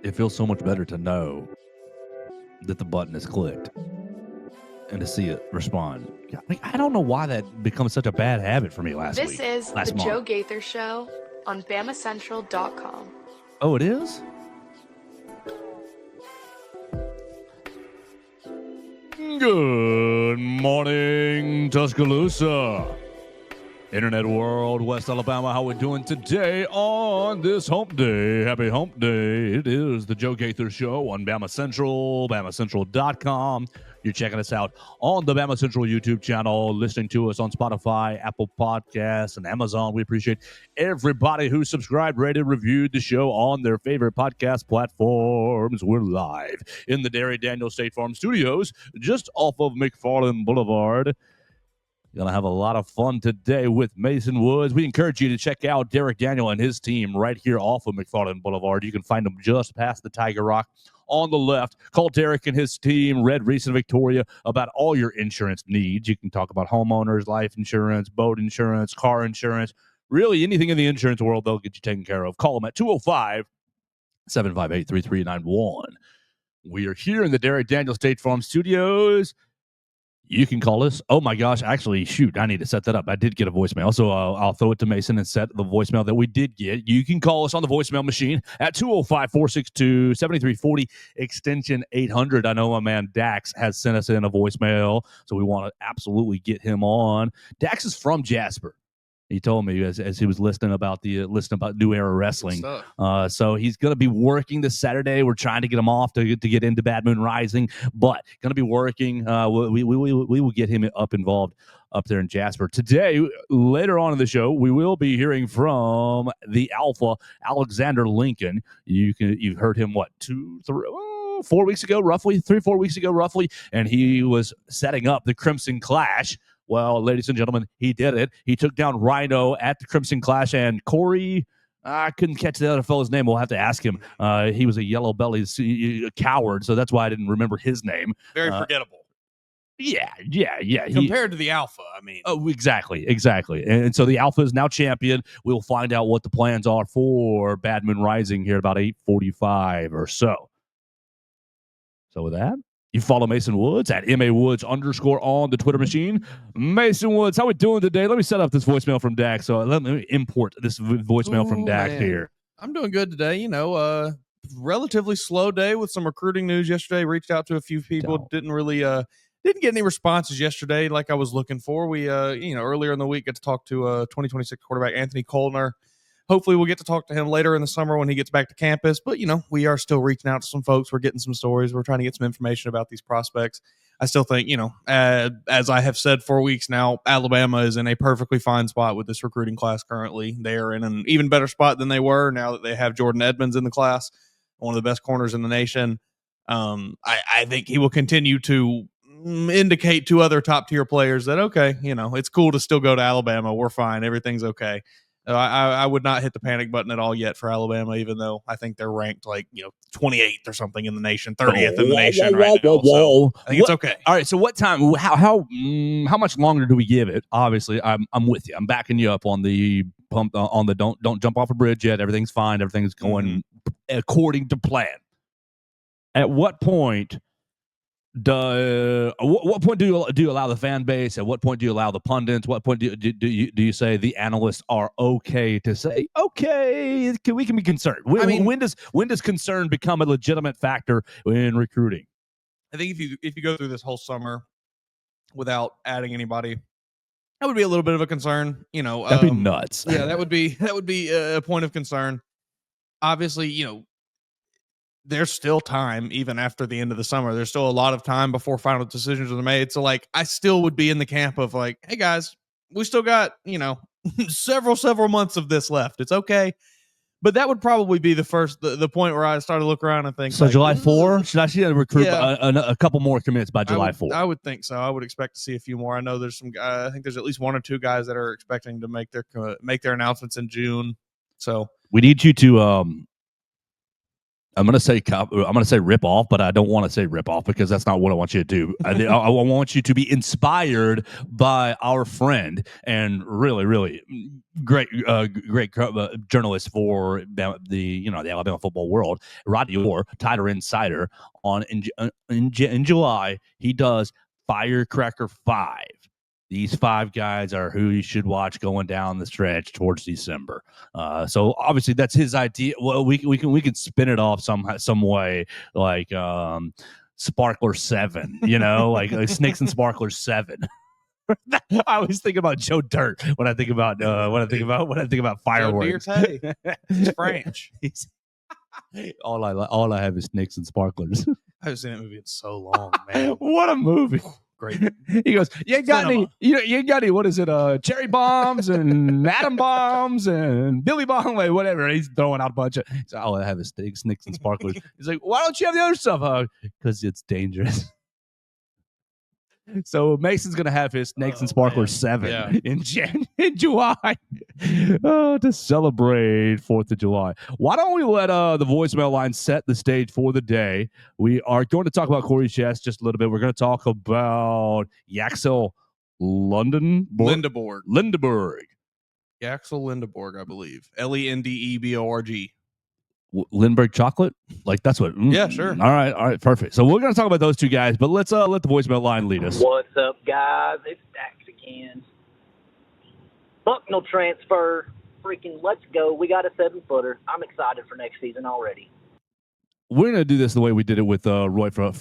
it feels so much better to know that the button is clicked and to see it respond. I don't know why that becomes such a bad habit for me last This is the month. Joe Gaither Show on BamaCentral.com. Oh, it is? Good morning, Tuscaloosa. Internet world, West Alabama, how we doing today on this hump day? Happy hump day. It is the Joe Gaither Show on Bama Central, BamaCentral.com. You're checking us out on the Bama Central YouTube channel, listening to us on Spotify, Apple Podcasts, and Amazon. We appreciate everybody who subscribed, rated, reviewed the show on their favorite podcast platforms. We're live in the Derry Daniel State Farm Studios, just off of McFarland Boulevard. Going to have a lot of fun today with Mason Woods. We encourage you to check out Derek Daniel and his team right here off of McFarland Boulevard. You can find them just past the Tiger Rock on the left. Call Derek and his team, Red Reese in Victoria, about all your insurance needs. You can talk about homeowners, life insurance, boat insurance, car insurance, really anything in the insurance world, they'll get you taken care of. Call them at 205-758-3391. We are here in the Derek Daniel State Farm Studios. You can call us. Oh, my gosh. Actually, shoot, I need to set that up. I did get a voicemail, so I'll throw it to Mason and set the voicemail that we did get. You can call us on the voicemail machine at 205-462-7340, extension 800. I know my man Dax has sent us in a voicemail, so we want to absolutely get him on. Dax is from Jasper. He told me as he was listening about New Era Wrestling. So he's going to be working this Saturday. We're trying to get him off to get into Bad Moon Rising, but going to be working. We will get him involved up there in Jasper. Today, later on in the show, we will be hearing from the Alpha, Alexander Lincoln. You've heard him, 4 weeks ago, roughly, 3-4 weeks ago, roughly, and he was setting up the Crimson Clash. Well, ladies and gentlemen, he did it. He took down Rhino at the Crimson Clash, and Corey, I couldn't catch the other fellow's name. We'll have to ask him. He was a yellow belly coward, so that's why I didn't remember his name. Very forgettable. Yeah. Compared to the Alpha, I mean. Oh, exactly. And so the Alpha is now champion. We'll find out what the plans are for Bad Moon Rising here at about 8:45 or so. So with that, you follow Mason Woods at MAWoods_ on the Twitter machine. Mason Woods, how we doing today? Let me set up this voicemail from Dax. So let me import this voicemail from Dax here. I'm doing good today. Relatively slow day with some recruiting news yesterday. Reached out to a few people. Didn't get any responses yesterday like I was looking for. We, earlier in the week, got to talk to 2026 quarterback Anthony Colner. Hopefully we'll get to talk to him later in the summer when he gets back to campus. But, we are still reaching out to some folks. We're getting some stories. We're trying to get some information about these prospects. I still think, as I have said for weeks now, Alabama is in a perfectly fine spot with this recruiting class currently. They are in an even better spot than they were now that they have Jordan Edmonds in the class, one of the best corners in the nation. I think he will continue to indicate to other top-tier players that, okay, it's cool to still go to Alabama. We're fine. Everything's okay. I would not hit the panic button at all yet for Alabama, even though I think they're ranked 28th or something in the nation, 30th in the nation right now. So I think it's okay. All right. So what time? How much longer do we give it? Obviously, I'm with you. I'm backing you up on the pump on the don't jump off a bridge yet. Everything's fine. Everything's going according to plan. At what point? What point do you allow the fan base? At what point do you allow the pundits? What point do you say the analysts are okay to say okay? We can be concerned. When does concern become a legitimate factor in recruiting? I think if you go through this whole summer without adding anybody, that would be a little bit of a concern. That'd be nuts. Yeah, that would be a point of concern. Obviously, there's still time even after the end of the summer. There's still a lot of time before final decisions are made. So I still would be in the camp of hey guys, we still got, several months of this left. It's okay. But that would probably be the point where I started to look around and think. So July 4, should I see a recruit a couple more commits by July 4? I would think so. I would expect to see a few more. I know there's some. I think there's at least one or two guys that are expecting to make their announcements in June. So we need you to I'm gonna say rip off, but I don't want to say rip off because that's not what I want you to do. I want you to be inspired by our friend and really great journalist for the Alabama football world, Rodney Orr, Tighter Insider. In July, he does Firecracker 5. These 5 guys are who you should watch going down the stretch towards December. So obviously that's his idea. Well, we can spin it off some way, like Sparkler 7, like Snakes and Sparklers 7. I always think about Joe Dirt when I think about fireworks. Joe Dirt, he's French. All I have is Snakes and Sparklers. I haven't seen that movie in so long, man. What a movie! Great. He goes, you ain't got any, what is it, cherry bombs and atom bombs and Billy bomb, like, whatever. He's throwing out a bunch of, all I have is Snakes and Sparklers. He's like, why don't you have the other stuff? Because it's dangerous. So Mason's going to have his Snakes and Sparklers 7 in July to celebrate 4th of July. Why don't we let the voicemail line set the stage for the day? We are going to talk about Corey Chess just a little bit. We're going to talk about Yaxel Lindeborg. Yaxel Lindeborg, I believe. Lendeborg. Lindbergh chocolate, like that's what. Yeah, sure. All right, perfect. So we're gonna talk about those 2 guys, but let's let the voicemail line lead us. What's up, guys? It's Dax again. Bucknell transfer, freaking let's go. We got a 7-footer. I'm excited for next season already. We're gonna do this the way we did it with Roy from Lake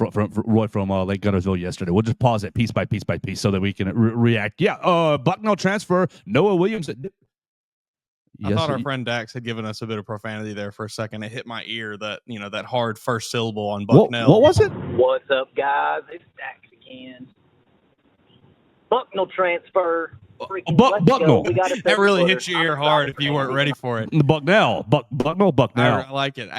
Gunnersville yesterday. We'll just pause it piece by piece so that we can react. Yeah, Bucknell transfer, Noah Williams. I thought our friend Dax had given us a bit of profanity there for a second. It hit my ear that that hard first syllable on Bucknell. What was it? What's up, guys? It's Dax again. Bucknell transfer. Bucknell. That really hit your ear hard if you weren't ready for it. Bucknell. I like it.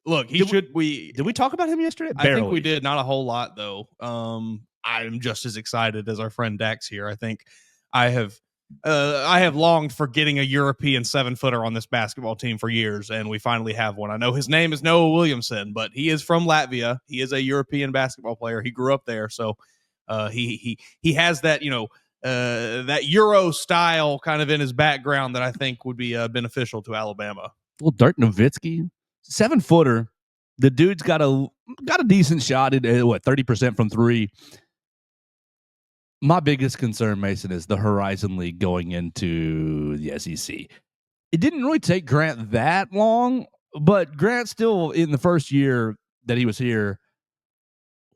Look, did we talk about him yesterday? I think we did. Not a whole lot, though. I'm just as excited as our friend Dax here. I think I have longed for getting a European 7-footer on this basketball team for years, and we finally have one. I know his name is Noah Williamson, but he is from Latvia. He is a European basketball player. He grew up there, so he has that that Euro style kind of in his background that I think would be beneficial to Alabama. Well, Dirk Nowitzki, 7-footer. The dude's got a decent shot at 30% from 3. My biggest concern, Mason, is the Horizon League going into the SEC. It didn't really take Grant that long, but Grant still, in the first year that he was here,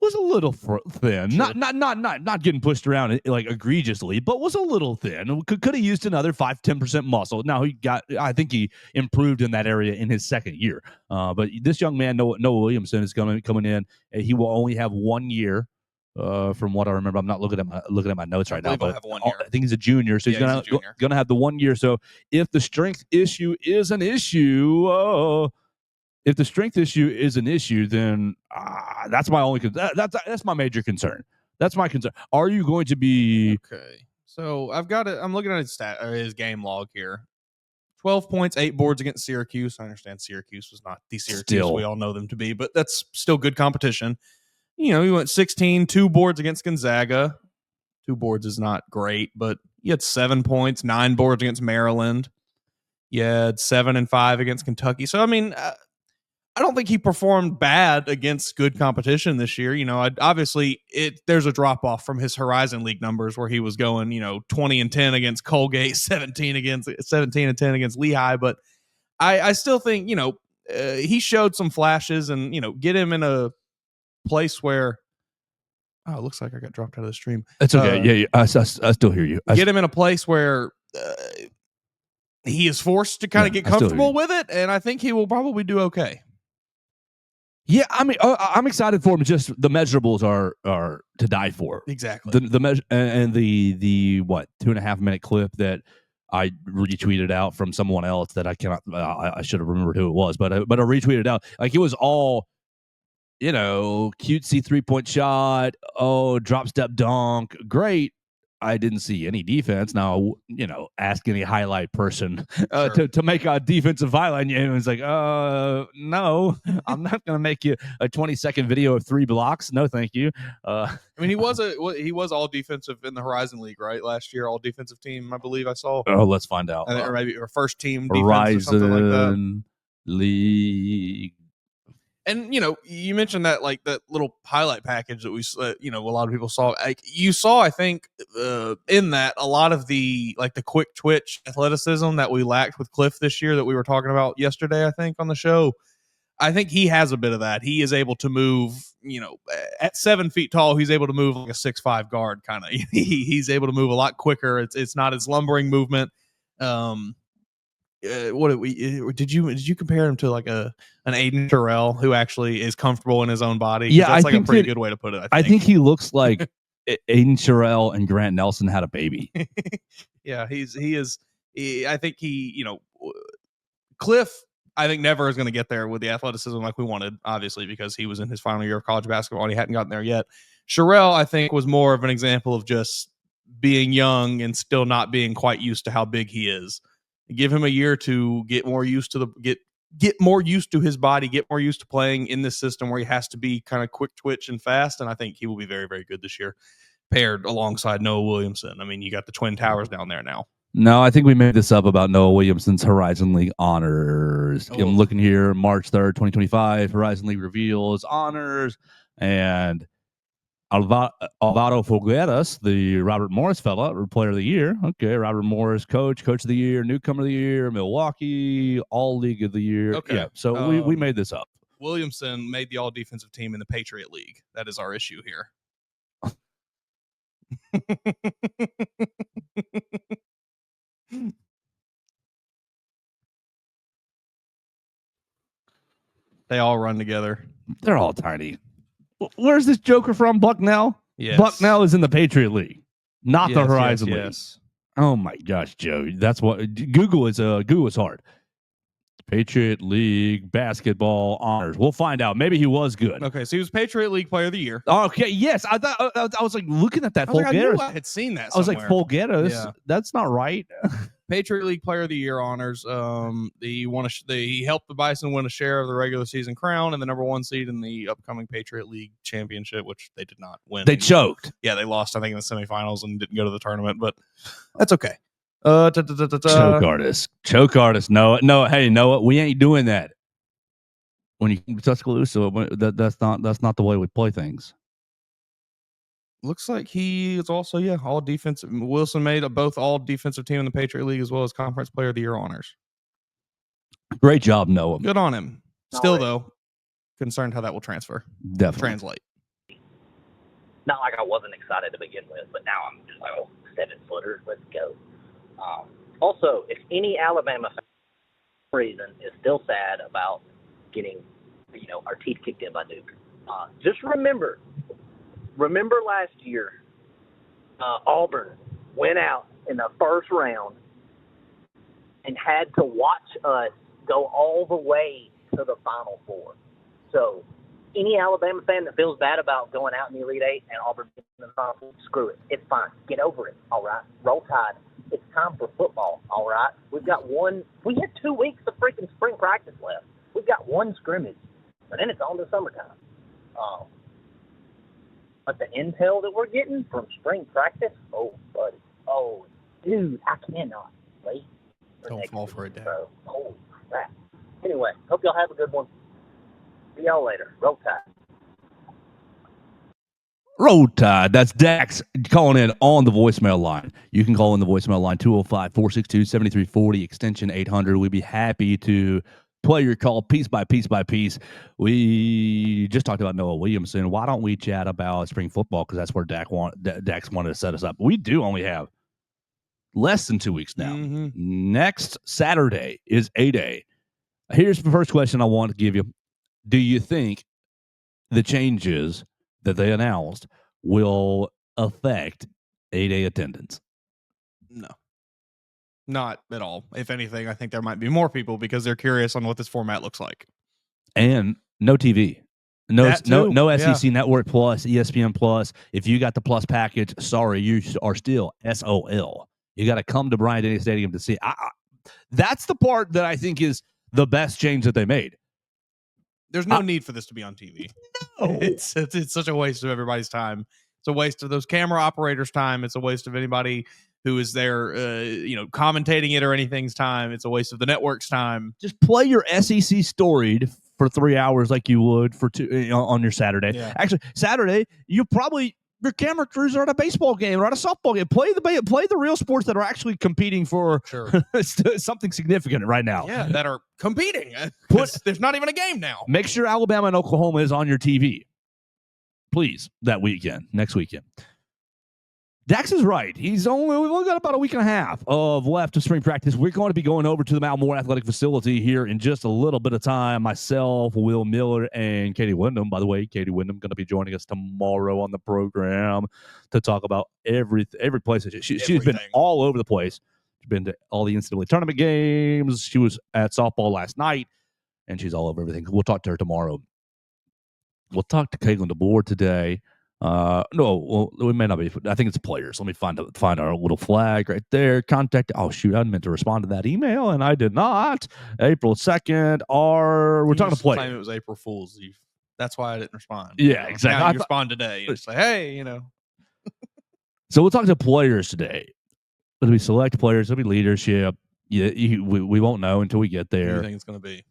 was a little thin. Sure. Not getting pushed around like egregiously, but was a little thin. Could have used another 5-10% muscle. Now I think he improved in that area in his second year. But this young man, Noah Williamson, is coming in. He will only have 1 year. From what I remember, I'm not looking at my notes right now, but I think he's a junior, so he's gonna have the 1 year. So if the strength issue is an issue, then that's my only that's my major concern. That's my concern. Are you going to be okay? So I'm looking at his game log here. 12 points, 8 boards against Syracuse. I understand Syracuse was not the Syracuse we all know them to be, but that's still good competition. He went 16, 2 boards against Gonzaga. 2 boards is not great, but he had 7 points, 9 boards against Maryland. You had 7 and 5 against Kentucky. So, I mean, I don't think he performed bad against good competition this year. Obviously, there's a drop-off from his Horizon League numbers where he was going, 20 and 10 against Colgate, 17 and 10 against Lehigh. But I still think, he showed some flashes and, get him in a place where it looks like I got dropped out of the stream. It's okay. I still hear you. Get him in a place where he is forced to kind of get comfortable with it, and I think he will probably do okay. Yeah, I mean, I'm excited for him. Just the measurables are to die for. Exactly. The measure and the 2.5 minute clip that I retweeted out from someone else that I cannot. I should have remembered who it was, but I retweeted out like it was all. Cutesy 3-point shot. Oh, drop step dunk. Great. I didn't see any defense. Now, ask any highlight person Sure. to make a defensive highlight, and it's like, no, I'm not going to make you a 20-second video of 3 blocks. No, thank you. I mean, he was all defensive in the Horizon League, right? Last year, all defensive team, I believe I saw. Oh, let's find out. Or maybe or first team defense or something like that. Horizon League. And you mentioned that like that little highlight package that we, a lot of people saw. Like you saw, I think, in that a lot of the quick twitch athleticism that we lacked with Cliff this year that we were talking about yesterday. I think on the show, I think he has a bit of that. He is able to move. At 7 feet tall, he's able to move like a 6'5" guard kind of. He's able to move a lot quicker. It's not as lumbering movement. Did you compare him to like an Aiden Terrell who actually is comfortable in his own body? Yeah, that's I like a pretty good way to put it. I think he looks like Aiden Sherrill and Grant Nelson had a baby. Yeah, he is. I think Cliff, I think never is going to get there with the athleticism like we wanted, obviously, because he was in his final year of college basketball and he hadn't gotten there yet. Sherrill, I think, was more of an example of just being young and still not being quite used to how big he is. Give him a year to get more used to get more used to his body, get more used to playing in this system where he has to be kind of quick twitch and fast. And I think he will be very, very good this year, paired alongside Noah Williamson. I mean, you got the Twin Towers down there now. No, I think we made this up about Noah Williamson's Horizon League honors. I'm looking here, March 3rd, 2025, Horizon League reveals honors, and Alvaro Fogueras, the Robert Morris fella, player of the year. Okay, Robert Morris, coach of the year, newcomer of the year, Milwaukee, all league of the year. Okay. Yeah, so we made this up. Williamson made the all defensive team in the Patriot League. That is our issue here. They all run together. They're all tiny. Where's this Joker from? Bucknell? Yes. Bucknell is in the Patriot League, not the Horizon League. Yes. Oh my gosh, Joe. That's what Google is hard. Patriot League basketball honors. We'll find out. Maybe he was good. Okay, so he was Patriot League Player of the Year. Okay, yes. I thought I was like looking at that. I knew I had seen that. I was like, Folgueras. Yeah. That's not right. Patriot League Player of the Year honors. He helped the Bison win a share of the regular season crown and the number 1 seed in the upcoming Patriot League championship, which they did not win. They choked. Yeah, they lost, I think, in the semifinals and didn't go to the tournament, but that's okay. Choke artist. No. Hey, Noah, we ain't doing that. When you come to Tuscaloosa, that's not the way we play things. Looks like he is also, all defensive. Wilson made both all defensive team in the Patriot League as well as Conference Player of the Year honors. Great job, Noah. Good on him. Still, though, concerned how that will Definitely. translate. Not like I wasn't excited to begin with, but now I'm just like, 7-footer. Let's go. Also, if any Alabama fan for some reason is still sad about getting, our teeth kicked in by Duke, just remember last year, Auburn went out in the first round and had to watch us go all the way to the Final Four. So any Alabama fan that feels bad about going out in the Elite Eight and Auburn in the Final Four, screw it. It's fine. Get over it, all right? Roll Tide. It's time for football, all right? We had 2 weeks of freaking spring practice left. We've got one scrimmage, and then it's on to summertime. But the intel that we're getting from spring practice, oh, buddy, oh, dude, I cannot wait. Don't fall for it, Dad. Bro. Holy crap. Anyway, hope y'all have a good one. See y'all later. Roll Tide. Roll Tide. That's Dax calling in on the voicemail line. You can call in the voicemail line 205-462-7340, extension 800. We'd be happy to play your call piece by piece by piece. We just talked about Noah Williamson. Why don't we chat about spring football? Because that's where Dax wanted to set us up. We do only have less than 2 weeks now. Mm-hmm. Next Saturday is A-Day. Here's the first question I want to give you. Do you think the changes that they announced will affect A-Day attendance? No. Not at all. If anything, I think there might be more people because they're curious on what this format looks like. And no TV. No, That no, too, no yeah. SEC Network Plus, ESPN Plus. If you got the Plus package, sorry, you are still SOL. You got to come to Bryant-Denny Stadium to see it. That's the part that I think is the best change that they made. There's no need for this to be on TV. No. It's such a waste of everybody's time. It's a waste of those camera operators' time. It's a waste of anybody who is there, commentating it or anything's time. It's a waste of the network's time. Just play your SEC storied for 3 hours like you would for on your Saturday. Yeah. Actually, Saturday, your camera crews are at a baseball game or at a softball game. Play the real sports that are actually competing for something significant right now. Yeah, that are competing. There's not even a game now. Make sure Alabama and Oklahoma is on your TV. Please, next weekend. Dax is right. We've only got about a week and a half of left of spring practice. We're going to be going over to the Mount Moore Athletic Facility here in just a little bit of time. Myself, Will Miller, and Katie Wyndham. By the way, Katie Wyndham going to be joining us tomorrow on the program to talk about every place. She's been all over the place. She's been to all the NCAA tournament games. She was at softball last night, and she's all over everything. We'll talk to her tomorrow. We'll talk to Caitlin DeBoer today. We may not be. I think it's players. Let me find our little flag right there. Contact. Oh shoot, I meant to respond to that email and I did not. April 2nd. We're talking to players. Claim it was April Fool's Eve. That's why I didn't respond. Yeah, exactly. Now you respond today and say, hey, So we'll talk to players today. It'll be select players. It'll be leadership. Yeah, we won't know until we get there. What do you think it's going to be?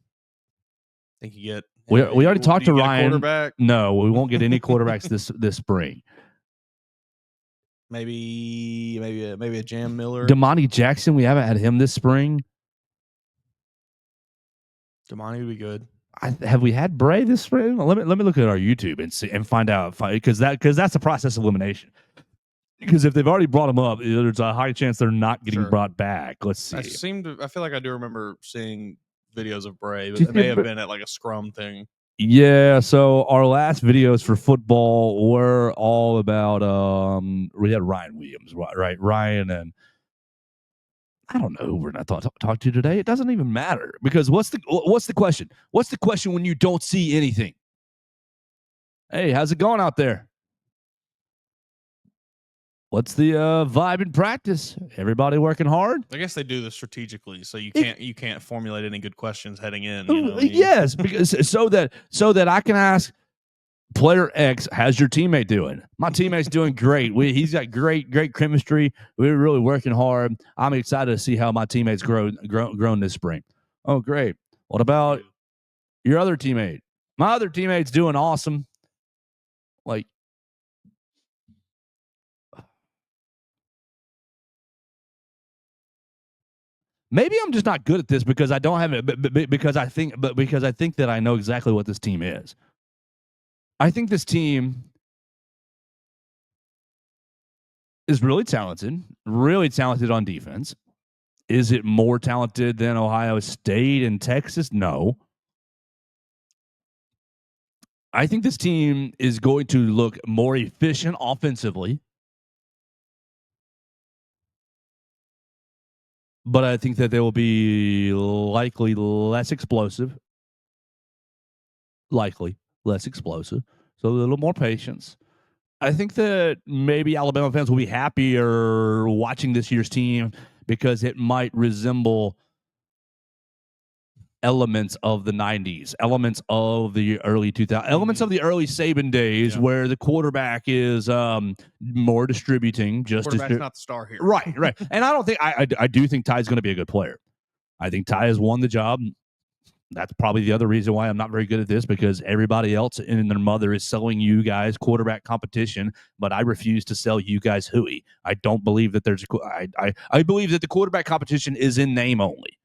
Think you get? We already talked to Ryan. Quarterback? No, we won't get any quarterbacks this spring. Maybe a Jam Miller. Damani Jackson. We haven't had him this spring. Damani would be good. Have we had Bray this spring? Let me look at our YouTube and see and find out because that's the process of elimination. Because if they've already brought him up, there's a high chance they're not getting brought back. Let's see. I feel like I do remember seeing videos of Bray, but it may have been at like a scrum thing. Yeah, so our last videos for football were all about we had Ryan Williams, right? Ryan, and I don't know who we're not talk to today. It doesn't even matter because what's the question? What's the question when you don't see anything? Hey, how's it going out there? What's the vibe in practice? Everybody working hard? I guess they do this strategically, so you can't formulate any good questions heading in. Yes, because so that I can ask player X, how's your teammate doing? My teammate's doing great. He's got great chemistry. We're really working hard. I'm excited to see how my teammates grown this spring. Oh, great. What about your other teammate? My other teammate's doing awesome. Like. Maybe I'm just not good at this because I don't have it, because I think that I know exactly what this team is. I think this team is really talented on defense. Is it more talented than Ohio State and Texas? No. I think this team is going to look more efficient offensively. But I think that they will be likely less explosive. So a little more patience. I think that maybe Alabama fans will be happier watching this year's team because it might resemble elements of the 90s, elements of the early 2000s, elements of the early Saban days where the quarterback is more distributing. Quarterback's not the star here. Right. And I don't think I do think Ty's going to be a good player. I think Ty has won the job. That's probably the other reason why I'm not very good at this, because everybody else and their mother is selling you guys quarterback competition, but I refuse to sell you guys hooey. I don't believe that there's I believe that the quarterback competition is in name only.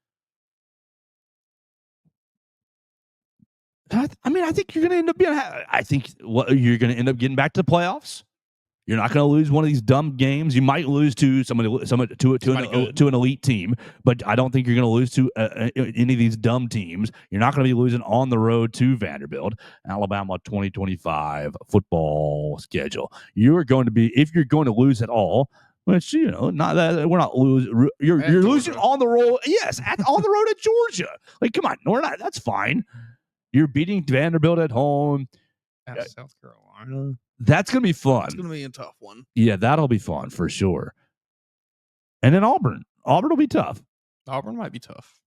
I think you're going to end up being. You're going to end up getting back to the playoffs. You're not going to lose one of these dumb games. You might lose to an elite team, but I don't think you're going to lose to any of these dumb teams. You're not going to be losing on the road to Vanderbilt. Alabama 2025 football schedule. You are going to be, if you're going to lose at all, which not that we're not losing. You're losing on the road. Yes, on the road at Georgia. Like, come on, we're not. That's fine. You're beating Vanderbilt at home. At South Carolina. That's going to be fun. It's going to be a tough one. Yeah, that'll be fun for sure. And then Auburn. Auburn will be tough. Auburn might be tough.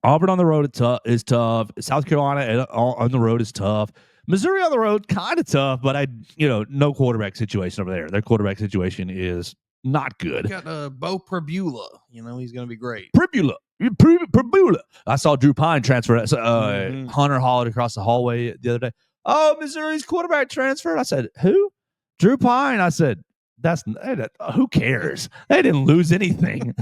Auburn on the road is tough. South Carolina on the road is tough. Missouri on the road, kind of tough, but no quarterback situation over there. Their quarterback situation is not good. You got Bo Prabula. He's going to be great. Prabula. I saw Drew Pine transfer. Hunter hollered across the hallway the other day. Oh, Missouri's quarterback transferred. I said, who? Drew Pine. I said, who cares? They didn't lose anything.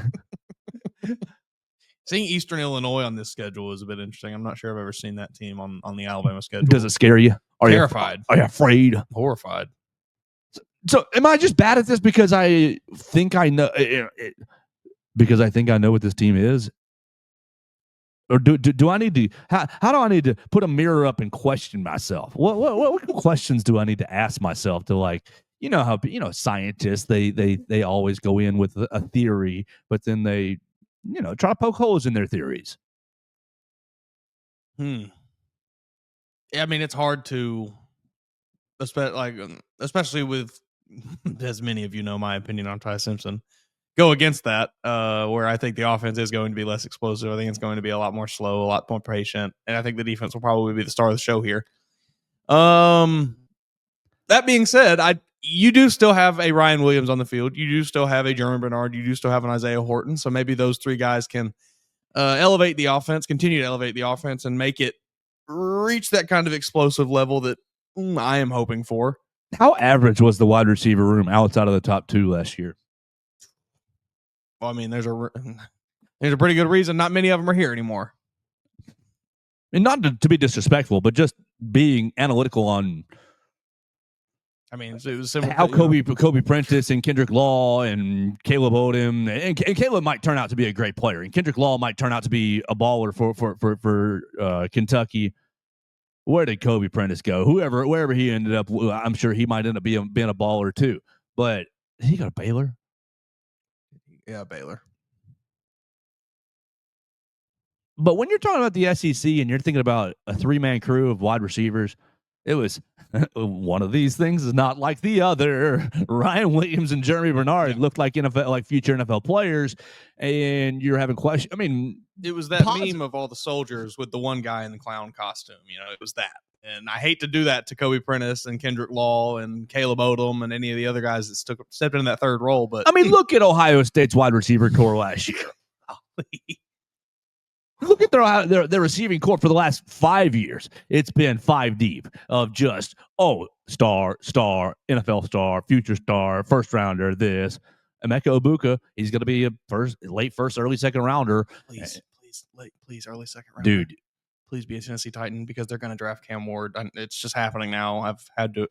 Seeing Eastern Illinois on this schedule is a bit interesting. I'm not sure I've ever seen that team on the Alabama schedule. Does it scare you? Terrified. Are you afraid? Horrified. So am I just bad at this because I think I know because I think I know what this team is? Or do I need to how do I need to put a mirror up and question myself? What questions do I need to ask myself to how scientists they always go in with a theory, but then they try to poke holes in their theories. Yeah, I mean it's hard to especially with as many of you know my opinion on Ty Simpson. Go against that, where I think the offense is going to be less explosive. I think it's going to be a lot more slow, a lot more patient, and I think the defense will probably be the star of the show here. That being said, you do still have a Ryan Williams on the field. You do still have a German Bernard. You do still have an Isaiah Horton. So maybe those three guys can elevate the offense, continue to elevate the offense, and make it reach that kind of explosive level that I am hoping for. How average was the wide receiver room outside of the top two last year? Well, I mean, there's a pretty good reason not many of them are here anymore. And not to be disrespectful, but just being analytical on. I mean, it was similar. How Kobe Prentice and Kendrick Law and Caleb Odom and Caleb might turn out to be a great player, and Kendrick Law might turn out to be a baller for Kentucky. Where did Kobe Prentice go? Wherever he ended up, I'm sure he might end up being a baller too. But did he go to Baylor? Yeah, Baylor. But when you're talking about the SEC and you're thinking about a 3-man crew of wide receivers, it was one of these things is not like the other. Ryan Williams and Jeremy Bernard looked like future NFL players, and you're having questions. I mean, it was that meme of all the soldiers with the one guy in the clown costume. It was that. And I hate to do that to Kobe Prentice and Kendrick Law and Caleb Odom and any of the other guys that stepped into that third role. But I mean, look at Ohio State's wide receiver core last year. Look at their receiving core for the last 5 years. It's been 5 deep of just star, NFL star, future star, first rounder. This Emeka Egbuka, he's going to be a late first, early second rounder. Please, early second rounder, dude. Please be a Tennessee Titan because they're going to draft Cam Ward. It's just happening now.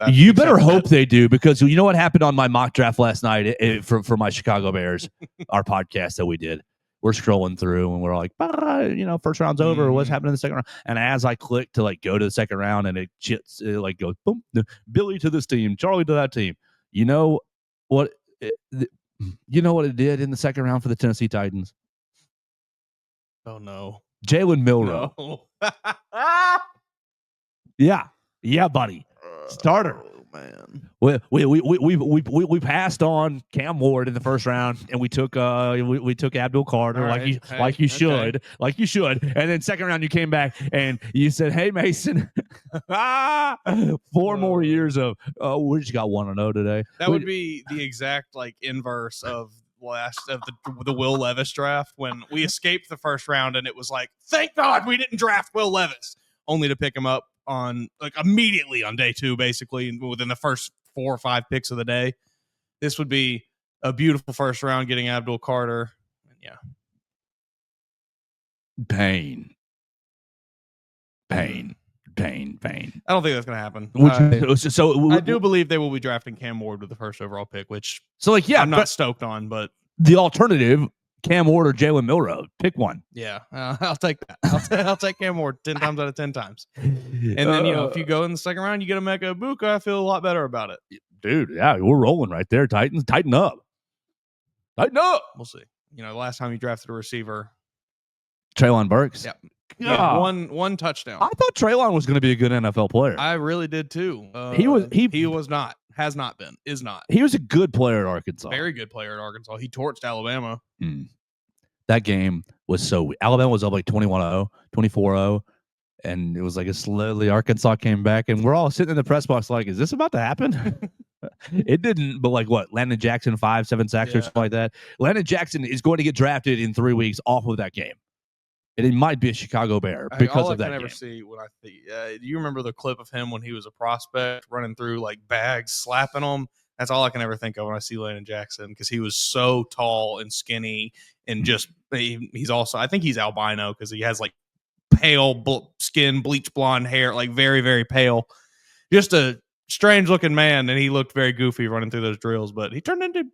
You better hope they do, because you know what happened on my mock draft last night for my Chicago Bears, our podcast that we did. We're scrolling through and we're like, first round's over. What's happening in the second round? And as I click to go to the second round, and it goes boom, Billy to this team, Charlie to that team. You know what? You know what it did in the second round for the Tennessee Titans? Oh no, Jalen Milroe. No. Yeah, buddy. Starter. Oh man. We passed on Cam Ward in the first round, and we took Abdul Carter like you should, and then second round you came back and you said, "Hey Mason, 4 more years of we just got 1-0 today." That would be the exact inverse of the Will Levis draft, when we escaped the first round and it was like, thank God we didn't draft Will Levis, only to pick him up on immediately on day 2, basically within the first 4 or 5 picks of the day. This would be a beautiful first round getting Abdul Carter. Yeah. Pain. I don't think that's going to happen. I do believe they will be drafting Cam Ward with the first overall pick, which I'm not stoked on, but the alternative, Cam Ward or Jalen Milroe, pick one. Yeah, I'll take that. I'll take Cam Ward 10 times out of 10 times. And then, if you go in the second round, you get Emeka Egbuka, I feel a lot better about it. Dude, yeah, we're rolling right there. Titans, tighten up. We'll see. The last time you drafted a receiver, Treylon Burks. Yep. Yeah, one touchdown. I thought Treylon was going to be a good NFL player. I really did too. He was not, has not been, is not. He was a good player at Arkansas. Very good player at Arkansas. He torched Alabama. That game was so Alabama was up like 21-0, 24-0, and it was like a slowly Arkansas came back, and we're all sitting in the press box like, is this about to happen? It didn't, but like what? Landon Jackson 5-7 sacks or something like that. Landon Jackson is going to get drafted in 3 weeks off of that game. And it might be a Chicago Bear because of that game. I can never see when I think. Do you remember the clip of him when he was a prospect running through like bags, slapping them? That's all I can ever think of when I see Landon Jackson, because he was so tall and skinny and just he's also, I think he's albino because he has like pale skin, bleach blonde hair, like very, very pale. Just a strange looking man, and he looked very goofy running through those drills, but he turned into a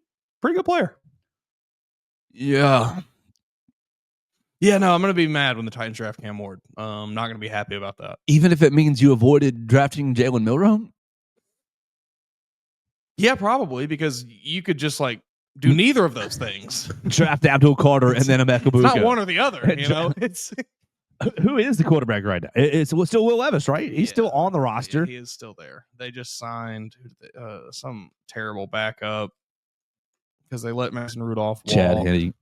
pretty good player. Yeah. Yeah, no, I'm going to be mad when the Titans draft Cam Ward. I'm not going to be happy about that. Even if it means you avoided drafting Jalen Milroe? Yeah, probably, because you could just like do neither of those things. Draft Abdul Carter and then Emeka Buka. It's not one or the other, you know? It's who is the quarterback right now? It's still Will Levis, right? He's still on the roster. He is still there. They just signed some terrible backup because they let Mason Rudolph walk. Chad Henne.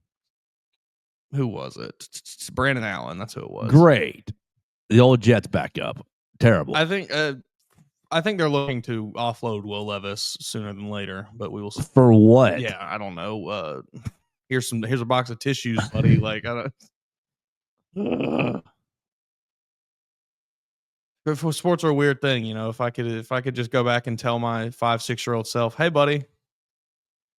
Who was it? Brandon Allen. That's who it was. Great. The old Jets backup. Terrible. I think they're looking to offload Will Levis sooner than later, but we will see. For what? Yeah, I don't know. Here's a box of tissues, buddy. Like I don't. But sports are a weird thing, you know. If I could just go back and tell my 5-6-year-old self, "Hey, buddy,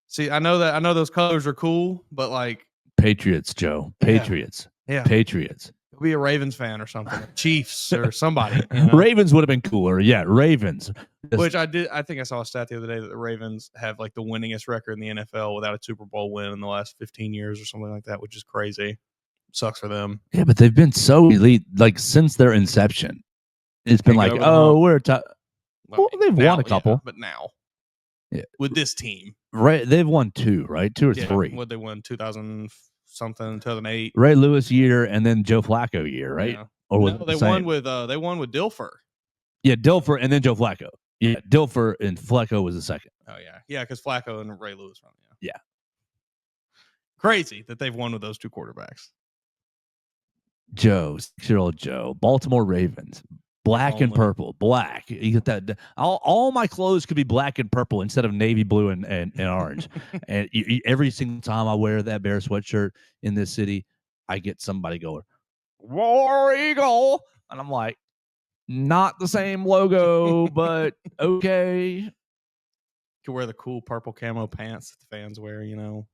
see, I know those colors are cool, but like Patriots, Joe. Patriots. Yeah. Patriots. Be a Ravens fan or something, Chiefs or somebody." You know? Ravens would have been cooler. Yeah, Ravens. Which I did. I think I saw a stat the other day that the Ravens have like the winningest record in the NFL without a Super Bowl win in the last 15 years or something like that, which is crazy. Sucks for them. Yeah, but they've been so elite like since their inception. It's been like, oh, we're well, they've won a couple, yeah, but now, with this team, right? They've won 2, right? 2 or 3. What they won 2000 something, 2008. Ray Lewis year, and then Joe Flacco year, right? Yeah. Or no, they won with Dilfer. Yeah, Dilfer, and then Joe Flacco. Yeah, Dilfer and Flacco was the second. Oh yeah, because Flacco and Ray Lewis won. Yeah. Crazy that they've won with those 2 quarterbacks. Joe, 6-year-old Joe, Baltimore Ravens. Black and purple. Black. You get that. All my clothes could be black and purple instead of navy blue and orange. And every single time I wear that Bear sweatshirt in this city, I get somebody going, War Eagle. And I'm like, not the same logo, but okay. You could wear the cool purple camo pants that the fans wear, you know.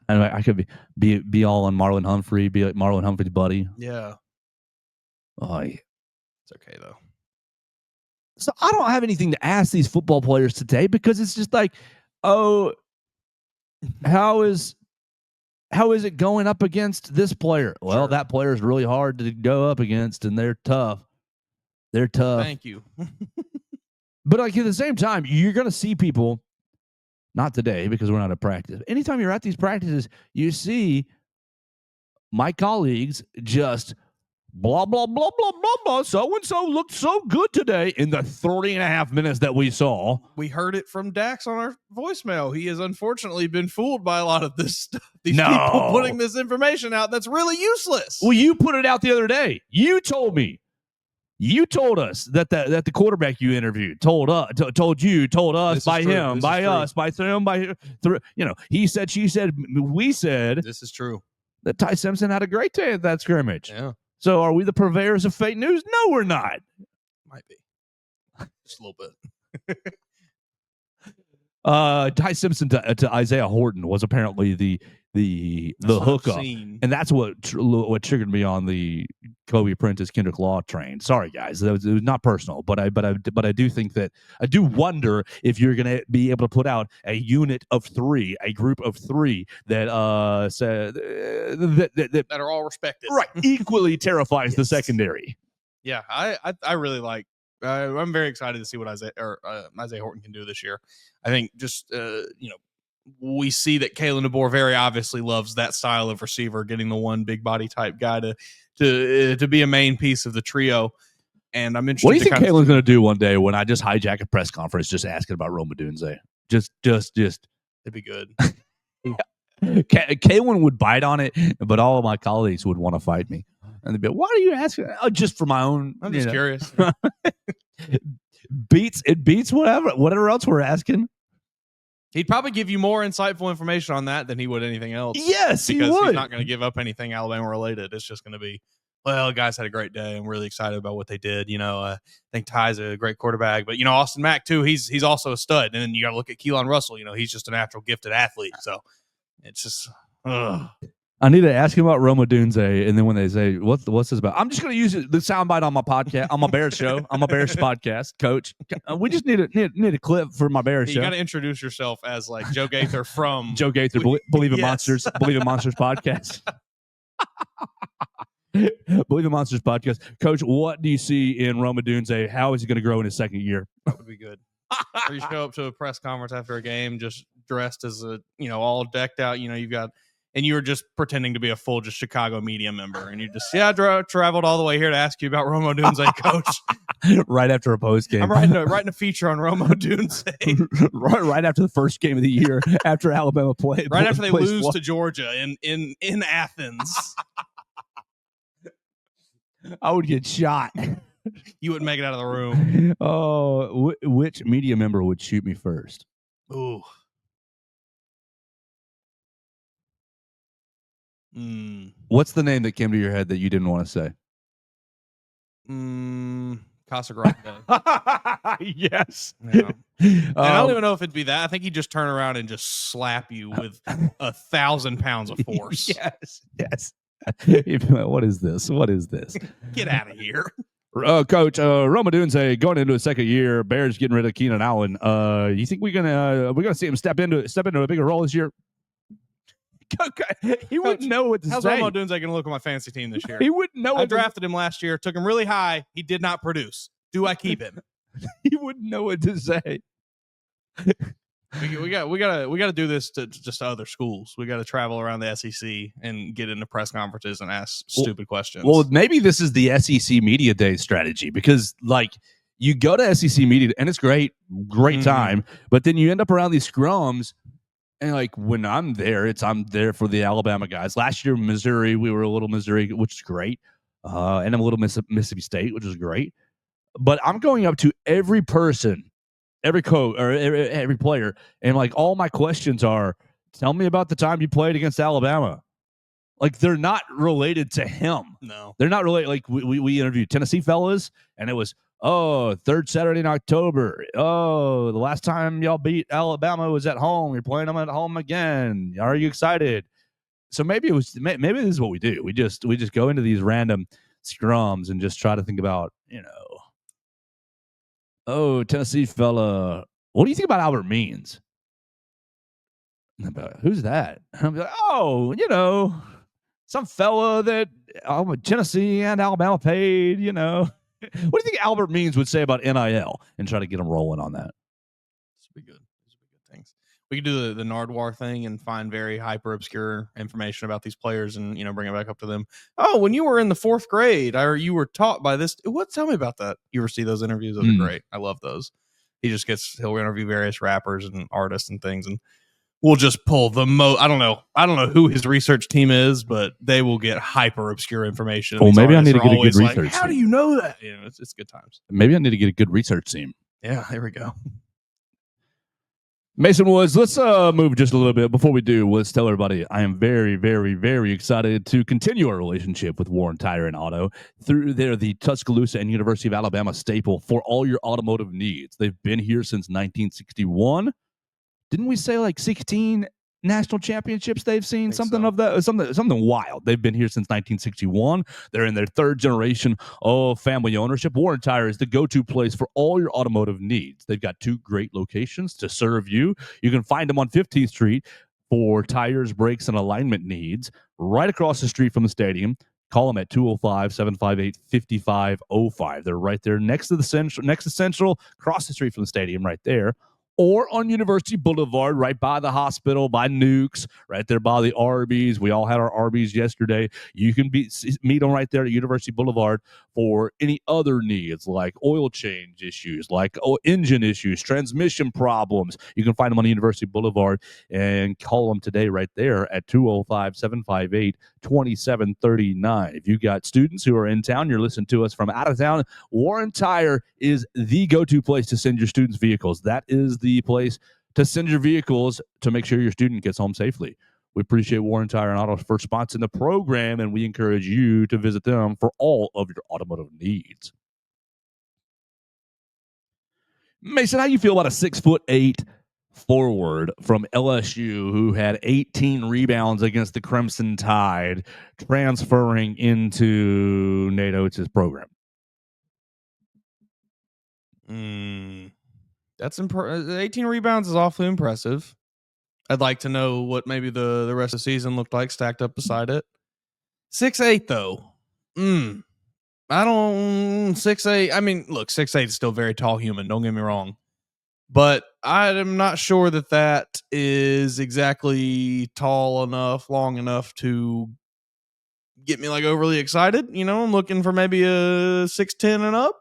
And I could be all on Marlon Humphrey, be like Marlon Humphrey's buddy. Yeah. Oh, yeah. It's okay though. So I don't have anything to ask these football players today because it's just like, oh, how is it going up against this player? Well, that player is really hard to go up against, and they're tough. They're tough. Thank you. But like at the same time, you're going to see people. Not today because we're not at practice. Anytime you're at these practices, you see my colleagues just blah, blah, blah, blah, blah, blah. So-and-so looked so good today in the 30.5 minutes that we saw. We heard it from Dax on our voicemail. He has unfortunately been fooled by a lot of this stuff. These people putting this information out that's really useless. Well, you put it out the other day. You told me. You told us that the quarterback you interviewed told us, by him, by us, by them, by through. You know, he said, she said, we said. This is true. That Ty Simpson had a great day at that scrimmage. Yeah. So are we the purveyors of fake news? No, we're not. Might be. Just a little bit. Ty Simpson to Isaiah Horton was apparently the hookup, and that's what triggered me on the Kobe Prentice Kendrick Law train. Sorry, guys, it was not personal, but I do think that I do wonder if you're going to be able to put out a unit of 3, a group of 3 that that are all respected, right? Equally terrifies the secondary. Yeah, I really like. I'm very excited to see what Isaiah Horton can do this year. I think just we see that Kalen DeBoer very obviously loves that style of receiver, getting the one big body type guy to to be a main piece of the trio. And I'm interested. What do you think kind of Kalen's going to do one day when I just hijack a press conference just asking about Roma Dunze? Just. It'd be good. Kalen would bite on it, but all of my colleagues would want to fight me. And they'd be like, why are you asking? Oh, just for my own. I'm just curious. It beats whatever else we're asking. He'd probably give you more insightful information on that than he would anything else. Yes, because he would. He's not going to give up anything Alabama related. It's just going to be, well, guys had a great day. I'm really excited about what they did. I think Ty's a great quarterback, but Austin Mack too. He's also a stud. And then you got to look at Keelan Russell. He's just a natural gifted athlete. So it's just. I need to ask him about Roma Dunze, and then when they say what's this about, I'm just going to use the soundbite on my podcast, on my Bears show, on my Bears podcast. Coach, we just need a clip for my Bears show. You got to introduce yourself as like Joe Gaither from Joe Gaither, Believe in Yes. Monsters, Believe in Monsters podcast. Believe in Monsters podcast. Coach, what do you see in Roma Dunze? How is he going to grow in his second year? That would be good. Or you show up to a press conference after a game just dressed as all decked out. You've got. And you were just pretending to be a full just Chicago media member. And you just, I traveled all the way here to ask you about Roma Dunze, Coach. Right after a post game. I'm writing a feature on Roma Dunze. right after the first game of the year, after Alabama played. Right after they lose to Georgia in Athens. I would get shot. You wouldn't make it out of the room. Oh, which media member would shoot me first? Ooh. What's the name that came to your head that you didn't want to say? Casa Grande. Yes. Yeah. And I don't even know if it'd be that. I think he'd just turn around and just slap you with 1,000 pounds of force. Yes. What is this? Get out of here. Coach, Roma Dunze going into his second year. Bears getting rid of Keenan Allen. You think we're gonna see him step into a bigger role this year? He wouldn't know what to how's say. Roma Dunze going to look on my fantasy team this year? He wouldn't know. I drafted him last year, took him really high. He did not produce. Do I keep him? He wouldn't know what to say. We got to do this to just to other schools. We got to travel around the SEC and get into press conferences and ask stupid questions. Well, maybe this is the SEC Media Day strategy because, you go to SEC Media and it's great time, but then you end up around these scrums. And when I'm there, I'm there for the Alabama guys. Last year, Missouri, we were a little Missouri, which is great. And I'm a little Mississippi State, which is great. But I'm going up to every person, every coach, or every player. And all my questions are, tell me about the time you played against Alabama. They're not related to him. No. They're not related. We interviewed Tennessee fellas, and it was, third Saturday in October. Oh, the last time y'all beat Alabama was at home. You're playing them at home again. Are you excited? So maybe this is what we do. We just go into these random scrums and just try to think about, Tennessee fella. What do you think about Albert Means? Who's that? I'm like, some fella that Tennessee and Alabama paid, What do you think Albert Means would say about NIL and try to get him rolling on that? This would be good. These would be good things. We could do the Nardwar thing and find very hyper obscure information about these players and bring it back up to them. Oh, when you were in the 4th grade, or you were taught by this. Tell me about that. You ever see those interviews? Those are great. I love those. He'll interview various rappers and artists and things, and we'll just pull the most. I don't know who his research team is, but they will get hyper obscure information. Well, maybe I need to get a good research. How do you know that? It's good times. Maybe I need to get a good research team. Yeah, there we go. Mason Woods, let's move just a little bit. Before we do, let's tell everybody I am very, very, very excited to continue our relationship with Warren Tire and Auto. They're the Tuscaloosa and University of Alabama staple for all your automotive needs. They've been here since 1961. Didn't we say 16 national championships they've seen? Something of that, something wild. They've been here since 1961. They're in their 3rd generation of family ownership. Warren Tire is the go-to place for all your automotive needs. They've got 2 great locations to serve you. You can find them on 15th Street for tires, brakes, and alignment needs. Right across the street from the stadium. Call them at 205-758-5505. They're right there next to Central, across the street from the stadium, right there. or on University Boulevard, right by the hospital, by Nukes, right there by the Arby's. We all had our Arby's yesterday. You can meet them right there at University Boulevard for any other needs like oil change issues, like engine issues, transmission problems. You can find them on University Boulevard and call them today right there at 205-758-2739. If you got students who are in town, you're listening to us from out of town, Warren Tire is the go-to place to send your students' vehicles. That is the place to send your vehicles to make sure your student gets home safely. We appreciate Warren Tire and Auto for sponsoring the program, and we encourage you to visit them for all of your automotive needs. Mason, how you feel about a 6'8" forward from LSU who had 18 rebounds against the Crimson Tide, transferring into Nate Oates' program? That's 18 rebounds is awfully impressive. I'd like to know what maybe the rest of the season looked like stacked up beside it. 6'8" though. I don't 6'8". I mean, look, 6'8" is still very tall human. Don't get me wrong, but I'm not sure that is exactly tall enough, long enough to get me like overly excited. You know, I'm looking for maybe a 6'10" and up.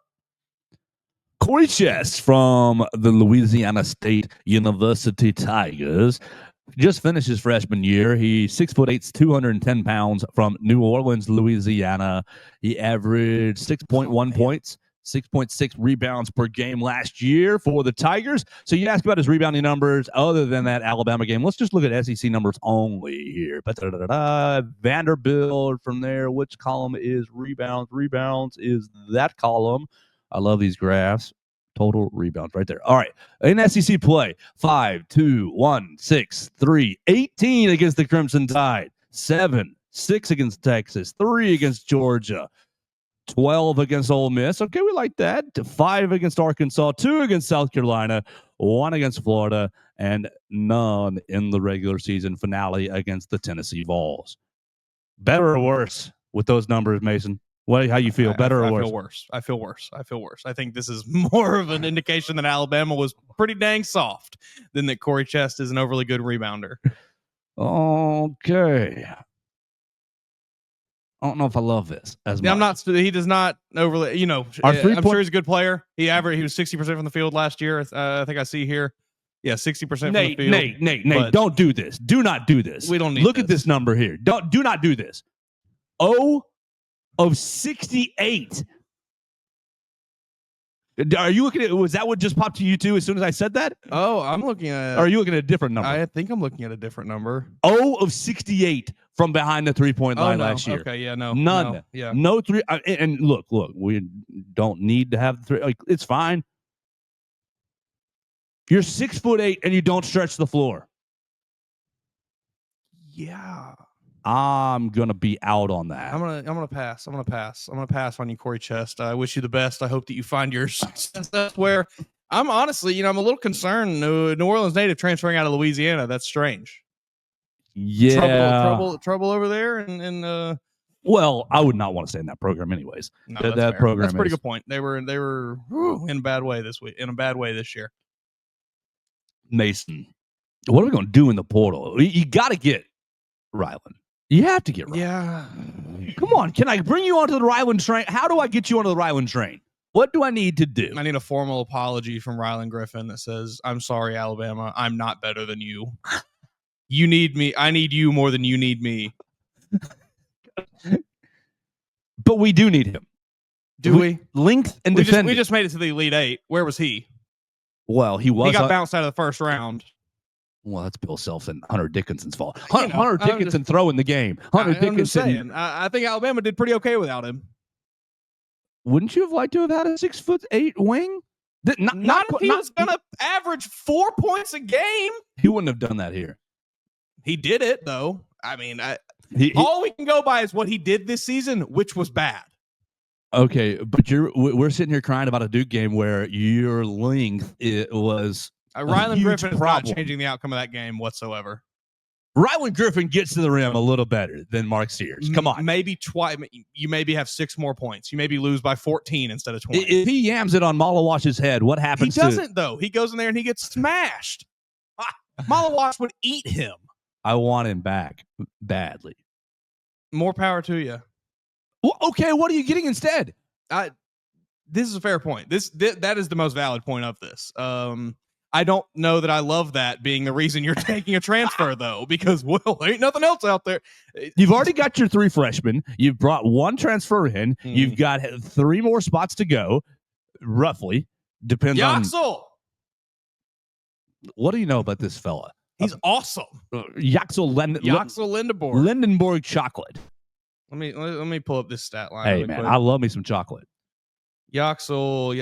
Corey Chest from the Louisiana State University Tigers just finished his freshman year. He's 6'8", 210 pounds from New Orleans, Louisiana. He averaged 6.1 points, 6.6 rebounds per game last year for the Tigers. So you ask about his rebounding numbers other than that Alabama game. Let's just look at SEC numbers only here. Vanderbilt from there. Which column is rebounds? Rebounds is that column. I love these graphs. Total rebounds right there. All right. In SEC play, 5, 2, 1, 6, 3, 18 against the Crimson Tide, 7, 6 against Texas, 3 against Georgia, 12 against Ole Miss. Okay, we like that. 5 against Arkansas, 2 against South Carolina, 1 against Florida, and none in the regular season finale against the Tennessee Vols. Better or worse with those numbers, Mason? How you feel? Better or worse? I feel worse. I think this is more of an indication that Alabama was pretty dang soft than that Corey Chest is an overly good rebounder. Okay. I don't know if I love this as much. He does not overly, you know, I'm sure he's a good player. He was 60% from the field last year. I think I see here. Yeah, 60% from the field. Nate, don't do this. Do not do this. We don't need Look at this number here. Do not do this. 0 of 68. Are you looking at, was that what just popped to you too as soon as I said that? Oh, I'm looking at, or are you looking at a different number? I think I'm looking at a different number. 0 of 68 from behind the 3-point line last year. Okay, yeah, no. None. No, yeah. No three. And look, we don't need to have the three. Like, it's fine. You're 6'8" and you don't stretch the floor. Yeah. I'm gonna be out on that. I'm gonna pass. I'm gonna pass on you, Corey Chest. I wish you the best. I hope that you find your success where I'm honestly, I'm a little concerned. New Orleans native transferring out of Louisiana. That's strange. Yeah, trouble over there, and well, I would not want to stay in that program anyways. No, that program. That's a pretty good point. They were in a bad way this week. In a bad way this year. Mason, what are we gonna do in the portal? You got to get Ryland. You have to get Ryland. Yeah. Come on. Can I bring you onto the Ryland train? How do I get you onto the Ryland train? What do I need to do? I need a formal apology from Ryland Griffin that says, I'm sorry, Alabama. I'm not better than you. You need me. I need you more than you need me. But we do need him. Do we? Length and defending. We just made it to the Elite Eight. Where was he? Well, he got bounced out of the first round. Well, that's Bill Self and Hunter Dickinson's fault. Hunter Dickinson throwing the game. Hunter Dickinson. I think Alabama did pretty okay without him. Wouldn't you have liked to have had a 6'8" wing? Not if he was going to average 4 points a game. He wouldn't have done that here. He did it, though. I mean, all we can go by is what he did this season, which was bad. Okay, but we're sitting here crying about a Duke game where your length was Ryland Griffin is not changing the outcome of that game whatsoever. Rylan Griffin gets to the rim a little better than Mark Sears. Come on. Maybe twice. You maybe have 6 more points. You maybe lose by 14 instead of 20. If he yams it on Malawash's head, what happens? He doesn't, though. He goes in there and he gets smashed. Malawash would eat him. I want him back badly. More power to you. Well, okay, what are you getting instead? This is a fair point. That is the most valid point of this. I don't know that I love that being the reason you're taking a transfer, though, because, well, ain't nothing else out there. You've already got your 3 freshmen. You've brought 1 transfer in. You've got 3 more spots to go, roughly. Depends Yaxel! What do you know about this fella? He's awesome. Yaxel Lindenborg. Lindenborg chocolate. Let me pull up this stat line. Hey, man, quick. I love me some chocolate. Yaxel.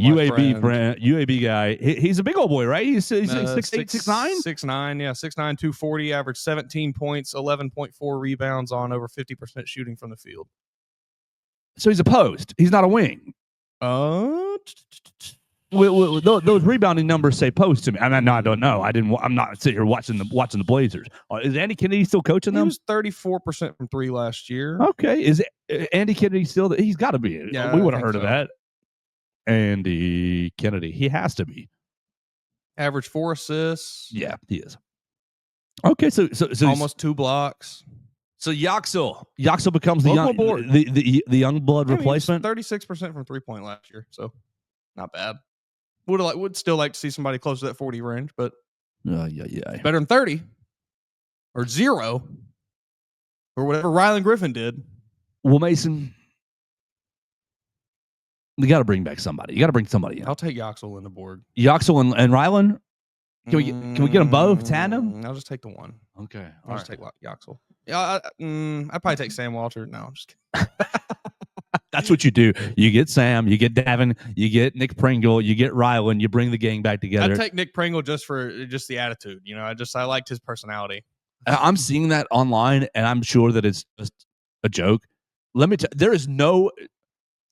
UAB guy. He's a big old boy, right? He's 6'8", 6'9"? 6'9", yeah, 6'9", 240, average 17 points, 11.4 rebounds on over 50% shooting from the field. So he's a post. He's not a wing. Those rebounding numbers say post to me. I don't know. I'm not sitting here watching the Blazers. Is Andy Kennedy still coaching them? He was 34% from 3 last year. Okay, is Andy Kennedy still? He's got to be. Yeah, we would have heard of that. Andy Kennedy. He has to be. Average 4 assists. Yeah, he is. Okay, so almost 2 blocks. So Yaxel becomes the young blood replacement. 36% from 3-point last year, so not bad. Would still like to see somebody close to that 40 range, but better than 30 or 0 or whatever Rylan Griffin did. Well, Mason, you got to bring back somebody. You got to bring somebody in. I'll take Yaxel in the board. Yaxel and Rylan. Can we get them both tandem? I'll just take the one. Okay, I'll just take Yaxel. Yeah, I'd probably take Sam Walter. No, I'm just kidding. That's what you do. You get Sam, you get Davin, you get Nick Pringle, you get Rylan, you bring the gang back together. I'd take Nick Pringle just for the attitude. I liked his personality. I'm seeing that online, and I'm sure that it's just a joke. Let me tell you, there is no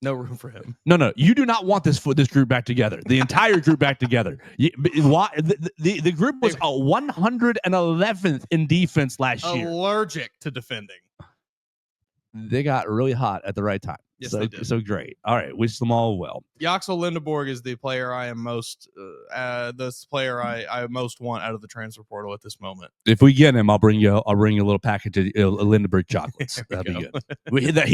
room for him. No. You do not want this group back together. The entire group back together. The group was 111th in defense last year. Allergic to defending. They got really hot at the right time. Yes, they did. So great. All right, wish them all well. Yaxel Lindenborg is the player I am most I most want out of the transfer portal at this moment. If we get him, I'll bring you a little package of Lindenberg chocolates. That'd be good. That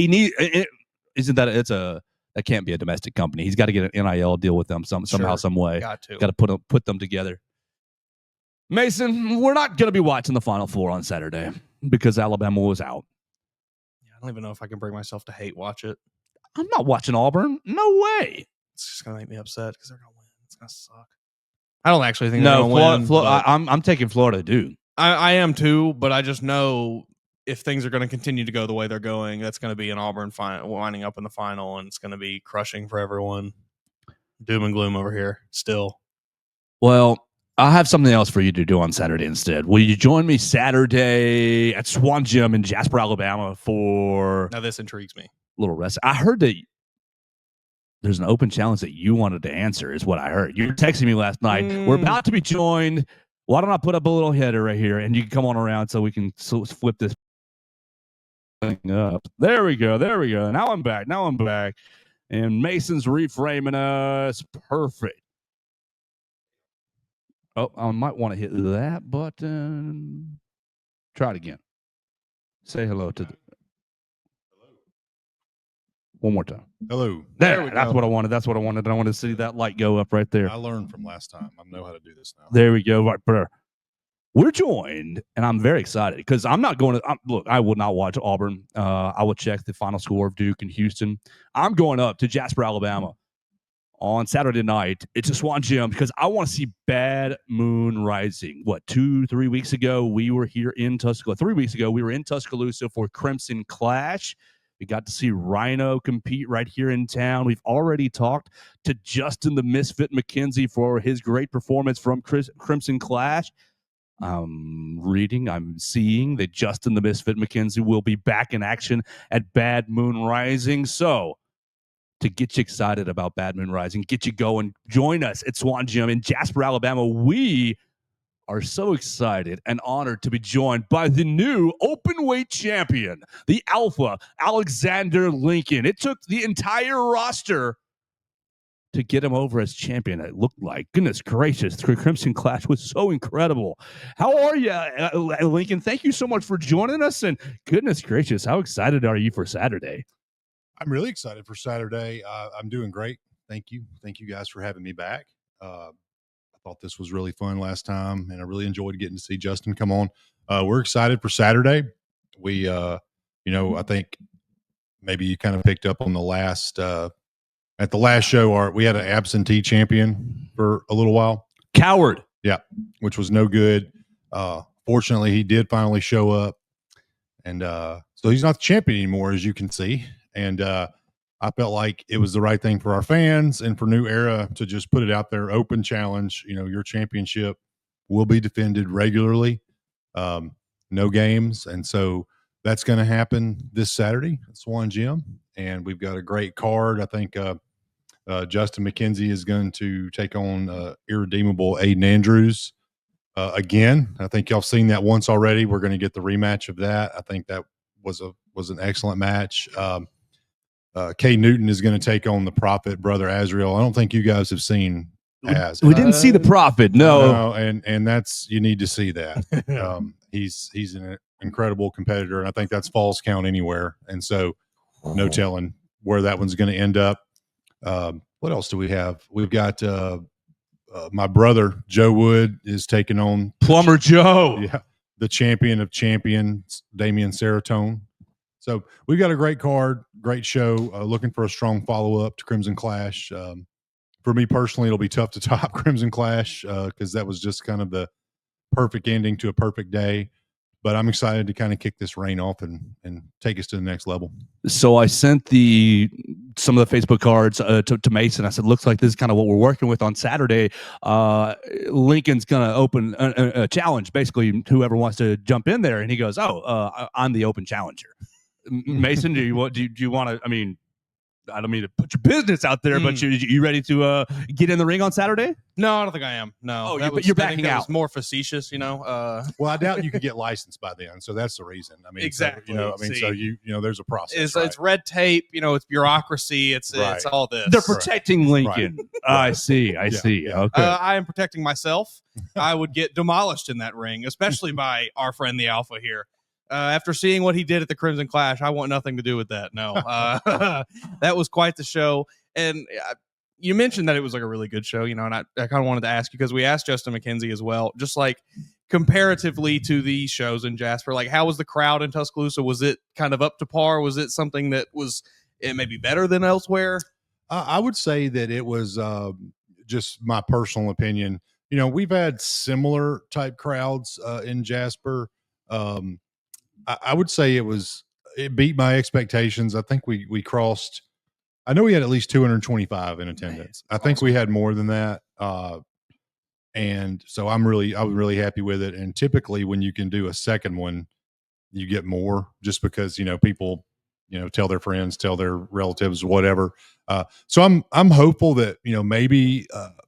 can't be a domestic company. He's got to get an NIL deal with them somehow, some way. Got to put them together. Mason, we're not going to be watching the Final Four on Saturday because Alabama was out. I don't even know if I can bring myself to hate watch it. I'm not watching Auburn. No way. It's just gonna make me upset because they're gonna win. It's gonna suck. I don't actually think they're gonna win. I'm taking Florida, dude. I am too, but I just know if things are going to continue to go the way they're going, that's going to be an Auburn winding up in the final, and it's going to be crushing for everyone. Doom and gloom over here still. Well, I have something else for you to do on Saturday instead. Will you join me Saturday at Swan Gym in Jasper, Alabama for... Now this intrigues me. A little rest. I heard that there's an open challenge that you wanted to answer is what I heard. You were texting me last night. We're about to be joined. Why don't I put up a little header right here and you can come on around so we can flip this thing up. There we go. Now I'm back. And Mason's reframing us. Perfect. Oh, I might want to hit that button. Try it again. Say hello to one more time. Hello. There that's what I wanted. I wanted to see that light go up right there. I learned from last time. I know how to do this now. There we go. Right there. We're joined, and I'm very excited because I'm not going to look. I will not watch Auburn. I will check the final score of Duke and Houston. I'm going up to Jasper, Alabama on Saturday night. It's a Swan Gym because I want to see Bad Moon Rising. 2-3 weeks ago, we were here in Tuscaloosa. 3 weeks ago, we were in Tuscaloosa for Crimson Clash. We got to see Rhino compete right here in town. We've already talked to Justin the Misfit McKenzie for his great performance from Crimson Clash. I'm seeing that Justin the Misfit McKenzie will be back in action at Bad Moon Rising. So, to get you excited about Bad Moon Rising, get you going, join us at Swan Gym in Jasper, Alabama. We are so excited and honored to be joined by the new openweight champion, the Alpha, Alexander Lincoln. It took the entire roster to get him over as champion. It looked like, goodness gracious, the Crimson Clash was so incredible. How are you, Lincoln? Thank you so much for joining us. And goodness gracious, how excited are you for Saturday? I'm really excited for Saturday. I'm doing great. Thank you. Thank you guys for having me back. I thought this was really fun last time, and I really enjoyed getting to see Justin come on. We're excited for Saturday. We, I think maybe you kind of picked up on the last at the last show. We had an absentee champion for a little while. Coward. Yeah, which was no good. Fortunately, he did finally show up, and so he's not the champion anymore, as you can see. And I felt like it was the right thing for our fans and for New Era to just put it out there, open challenge. Your championship will be defended regularly, no games. And so that's going to happen this Saturday at Swan Gym. And we've got a great card. I think Justin McKenzie is going to take on irredeemable Aiden Andrews again. I think y'all seen that once already. We're going to get the rematch of that. I think that was an excellent match. Kay Newton is going to take on the Prophet, Brother Azrael. I don't think you guys have seen Az. We didn't see the Prophet. No. And that's, you need to see that. He's an incredible competitor, and I think that's Falls Count anywhere. And so no telling where that one's going to end up. What else do we have? We've got my brother Joe Wood is taking on Plumber Joe. Yeah, the champion of champions, Damian Serotonin. So we've got a great card, great show. Looking for a strong follow-up to Crimson Clash. For me personally, it'll be tough to top Crimson Clash because that was just kind of the perfect ending to a perfect day. But I'm excited to kind of kick this reign off and take us to the next level. So I sent some of the Facebook cards to Mason. I said, looks like this is kind of what we're working with on Saturday. Lincoln's going to open a challenge, basically, whoever wants to jump in there. And he goes, I'm the open challenger. Mason, do you want to, I don't mean to put your business out there, but you ready to get in the ring on Saturday? No, I don't think I am. No. But you're backing out. Was more facetious, Well, I doubt you could get licensed by then, so that's the reason. Exactly. There's a process. It's red tape. It's bureaucracy. It's all this. They're protecting Lincoln. Right. I see. Yeah. Okay. I am protecting myself. I would get demolished in that ring, especially by our friend the Alpha here. After seeing what he did at the Crimson Clash, I want nothing to do with that. No, that was quite the show. And you mentioned that it was like a really good show, and I kind of wanted to ask you because we asked Justin McKenzie as well, just like comparatively to the shows in Jasper, like how was the crowd in Tuscaloosa? Was it kind of up to par? Was it something that was maybe better than elsewhere? I would say that it was just my personal opinion. We've had similar type crowds in Jasper. I would say it beat my expectations. I think we crossed. I know we had at least 225 in attendance. I think we had more than that. And so I was really happy with it. And typically when you can do a second one, you get more just because, people, tell their friends, tell their relatives, whatever. So I'm hopeful that, maybe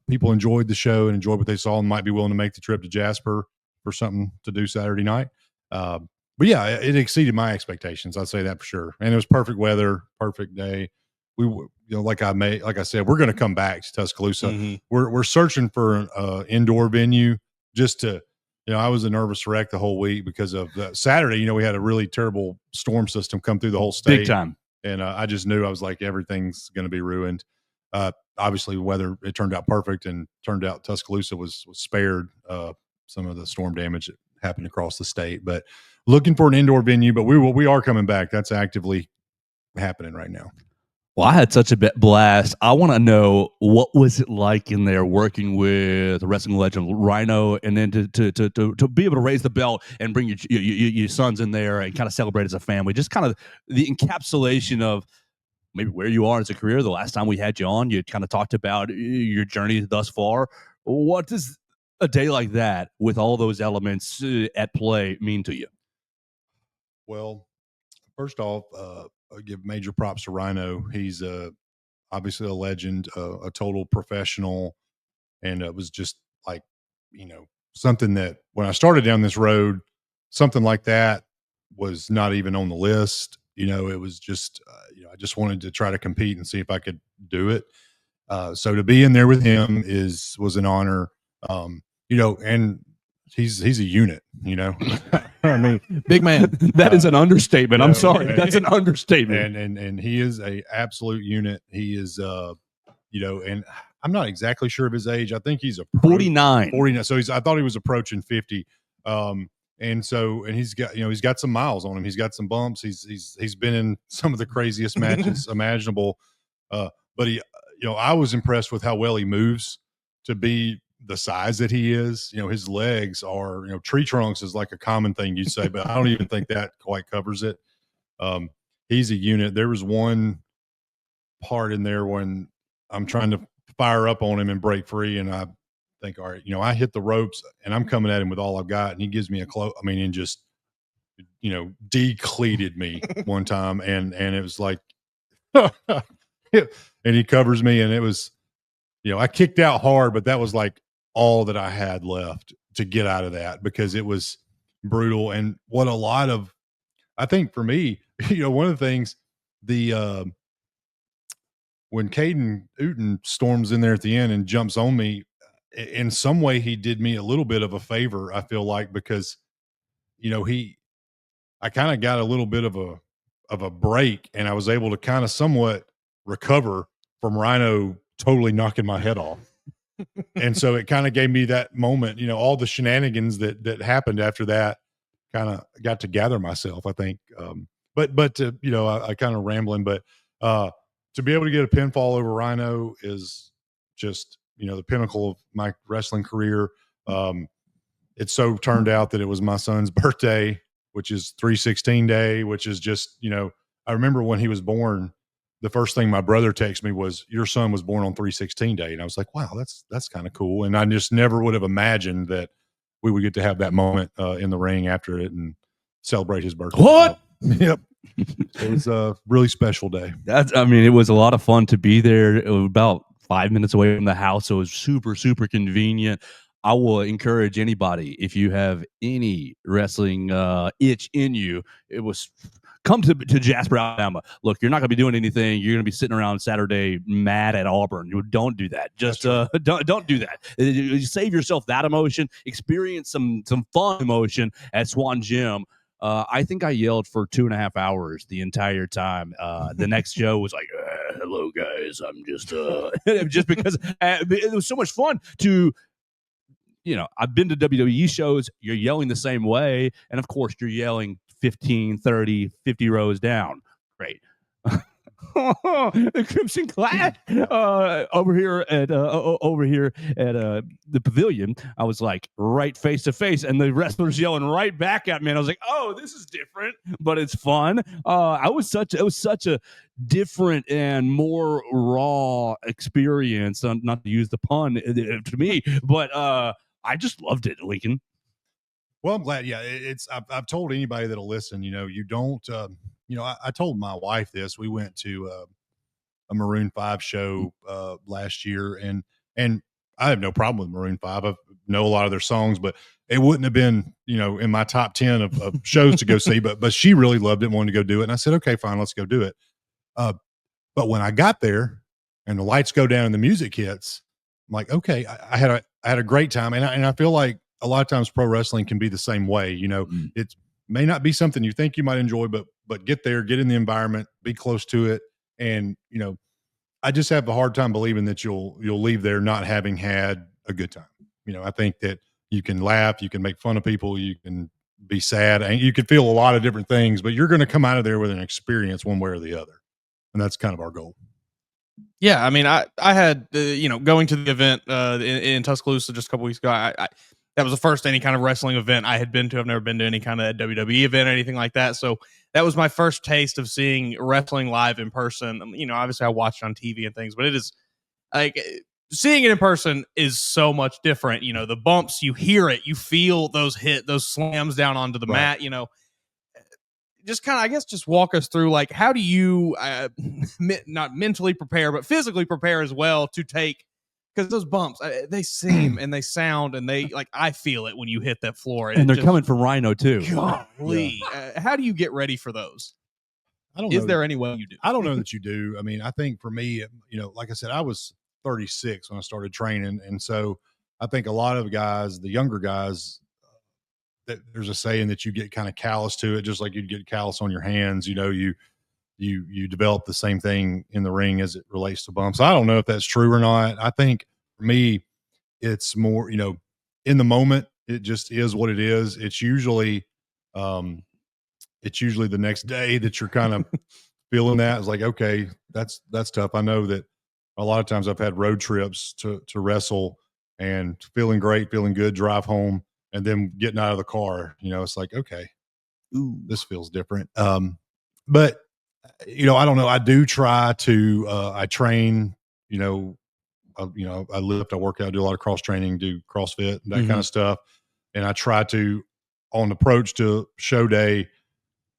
people enjoyed the show and enjoyed what they saw and might be willing to make the trip to Jasper for something to do Saturday night. But yeah, it exceeded my expectations. I'd say that for sure. And it was perfect weather, perfect day. We, like I said, we're going to come back to Tuscaloosa. Mm-hmm. We're searching for an indoor venue just to, I was a nervous wreck the whole week because of Saturday. We had a really terrible storm system come through the whole state. Big time. And I just knew, I was like, everything's going to be ruined. Obviously weather, it turned out perfect, and turned out Tuscaloosa was spared some of the storm damage that happened across the state. But looking for an indoor venue, but we are coming back. That's actively happening right now. Well, I had such a blast. I want to know, what was it like in there working with wrestling legend Rhino, and then to be able to raise the belt and bring your sons in there and kind of celebrate as a family. Just kind of the encapsulation of maybe where you are as a career. The last time we had you on, you kind of talked about your journey thus far. What does a day like that with all those elements at play mean to you? Well, first off, I give major props to Rhino. He's obviously a legend, a total professional, and it was just like, something that when I started down this road, something like that was not even on the list. It was just, I just wanted to try to compete and see if I could do it. So to be in there with him was an honor. And he's a unit, I mean, Big man. That is an understatement. I'm sorry. That's an understatement. And he is a absolute unit. He is, and I'm not exactly sure of his age. I think he's 49. 49. So I thought he was approaching 50. And he's got some miles on him. He's got some bumps. He's been in some of the craziest matches imaginable. But I was impressed with how well he moves to be the size that he is. His legs are, tree trunks is like a common thing you'd say, but I don't even think that quite covers it. He's a unit. There was one part in there when I'm trying to fire up on him and break free, and I think, all right, I hit the ropes and I'm coming at him with all I've got, and he gives me and just decleated me one time, and it was like and he covers me, and it was I kicked out hard, but that was like all that I had left to get out of that, because it was brutal. And what I think for me, one of the things, when Caden Uten storms in there at the end and jumps on me, in some way he did me a little bit of a favor, I feel like, because I kind of got a little bit of a break, and I was able to kind of somewhat recover from Rhino totally knocking my head off. And so it kind of gave me that moment, all the shenanigans that happened after that, kind of got to gather myself, I think. But to, I kind of rambling, but to be able to get a pinfall over Rhino is just, the pinnacle of my wrestling career. It so turned out that it was my son's birthday, which is 316 day, which is just, I remember when he was born, the first thing my brother texted me was, your son was born on 316 day. And I was like, wow, that's kind of cool. And I just never would have imagined that we would get to have that moment in the ring after it and celebrate his birthday. What? Yep. It was a really special day. It was a lot of fun to be there. It was about 5 minutes away from the house, so it was super, super convenient. I will encourage anybody, if you have any wrestling itch in you, come to Jasper, Alabama. Look, you're not going to be doing anything. You're going to be sitting around Saturday mad at Auburn. Don't do that. Just don't do that. Save yourself that emotion. Experience some fun emotion at Swan Gym. I think I yelled for 2.5 hours the entire time. The next show was like, hello, guys. I'm just just because it was so much fun to, I've been to WWE shows. You're yelling the same way. And of course, you're yelling 15, 30, 50 rows down. Great. The Crimson Clad over here at the pavilion. I was like right face to face, and the wrestlers yelling right back at me, and I was like, "Oh, this is different, but it's fun." It was such a different and more raw experience. Not to use the pun to me, but I just loved it, Lincoln. Well, I'm glad. Yeah, I've told anybody that'll listen. You don't. I told my wife this. We went to a Maroon 5 show last year, and I have no problem with Maroon 5. I know a lot of their songs, but it wouldn't have been in my top 10 of shows to go see. But she really loved it and wanted to go do it, and I said, okay, fine, let's go do it. But when I got there and the lights go down and the music hits, I'm like, okay, I had a great time, and I feel like a lot of times pro wrestling can be the same way. It may not be something you think you might enjoy, but get there, get in the environment, be close to it. And, I just have a hard time believing that you'll leave there not having had a good time. I think that you can laugh, you can make fun of people, you can be sad, and you can feel a lot of different things, but you're going to come out of there with an experience one way or the other. And that's kind of our goal. Yeah, I had going to the event in Tuscaloosa just a couple weeks ago. I that was the first any kind of wrestling event I had been to. I've never been to any kind of WWE event or anything like that. So that was my first taste of seeing wrestling live in person. Obviously I watched it on TV and things, but it is like seeing it in person is so much different. The bumps, you hear it, you feel those slams down onto the mat. Just kind of, I guess, just walk us through, like, how do you not mentally prepare, but physically prepare as well to take because those bumps, they seem and they sound and they like I feel it when you hit that floor, And it they're just- coming from Rhino too. Golly, how do you get ready for those? I don't know. Is there any way you do? I don't know that you do. I mean, I think for me, like I said, I was 36 when I started training, and so I think a lot of guys, the younger guys, that there's a saying that you get kind of callous to it, just like you'd get callous on your hands. You develop the same thing in the ring as it relates to bumps. I don't know if that's true or not. I think for me, it's more, in the moment, it just is what it is. It's usually the next day that you're kind of feeling that. It's like, okay, that's tough. I know that a lot of times I've had road trips to wrestle and feeling great, feeling good, drive home, and then getting out of the car, it's like, okay, this feels different. But I don't know. I do try to, I train, I lift, I work out, do a lot of cross training, do CrossFit, that kind of stuff. And I try to, on approach to show day,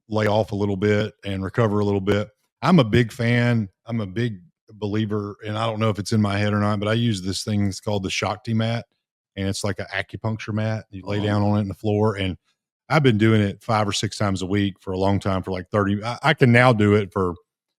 lay off a little bit and recover a little bit. I'm a big fan. I'm a big believer, and I don't know if it's in my head or not, but I use this thing. It's called the Shakti mat, and it's like an acupuncture mat. You lay down on it in the floor, and I've been doing it 5 or 6 times a week for a long time, for like 30. I can now do it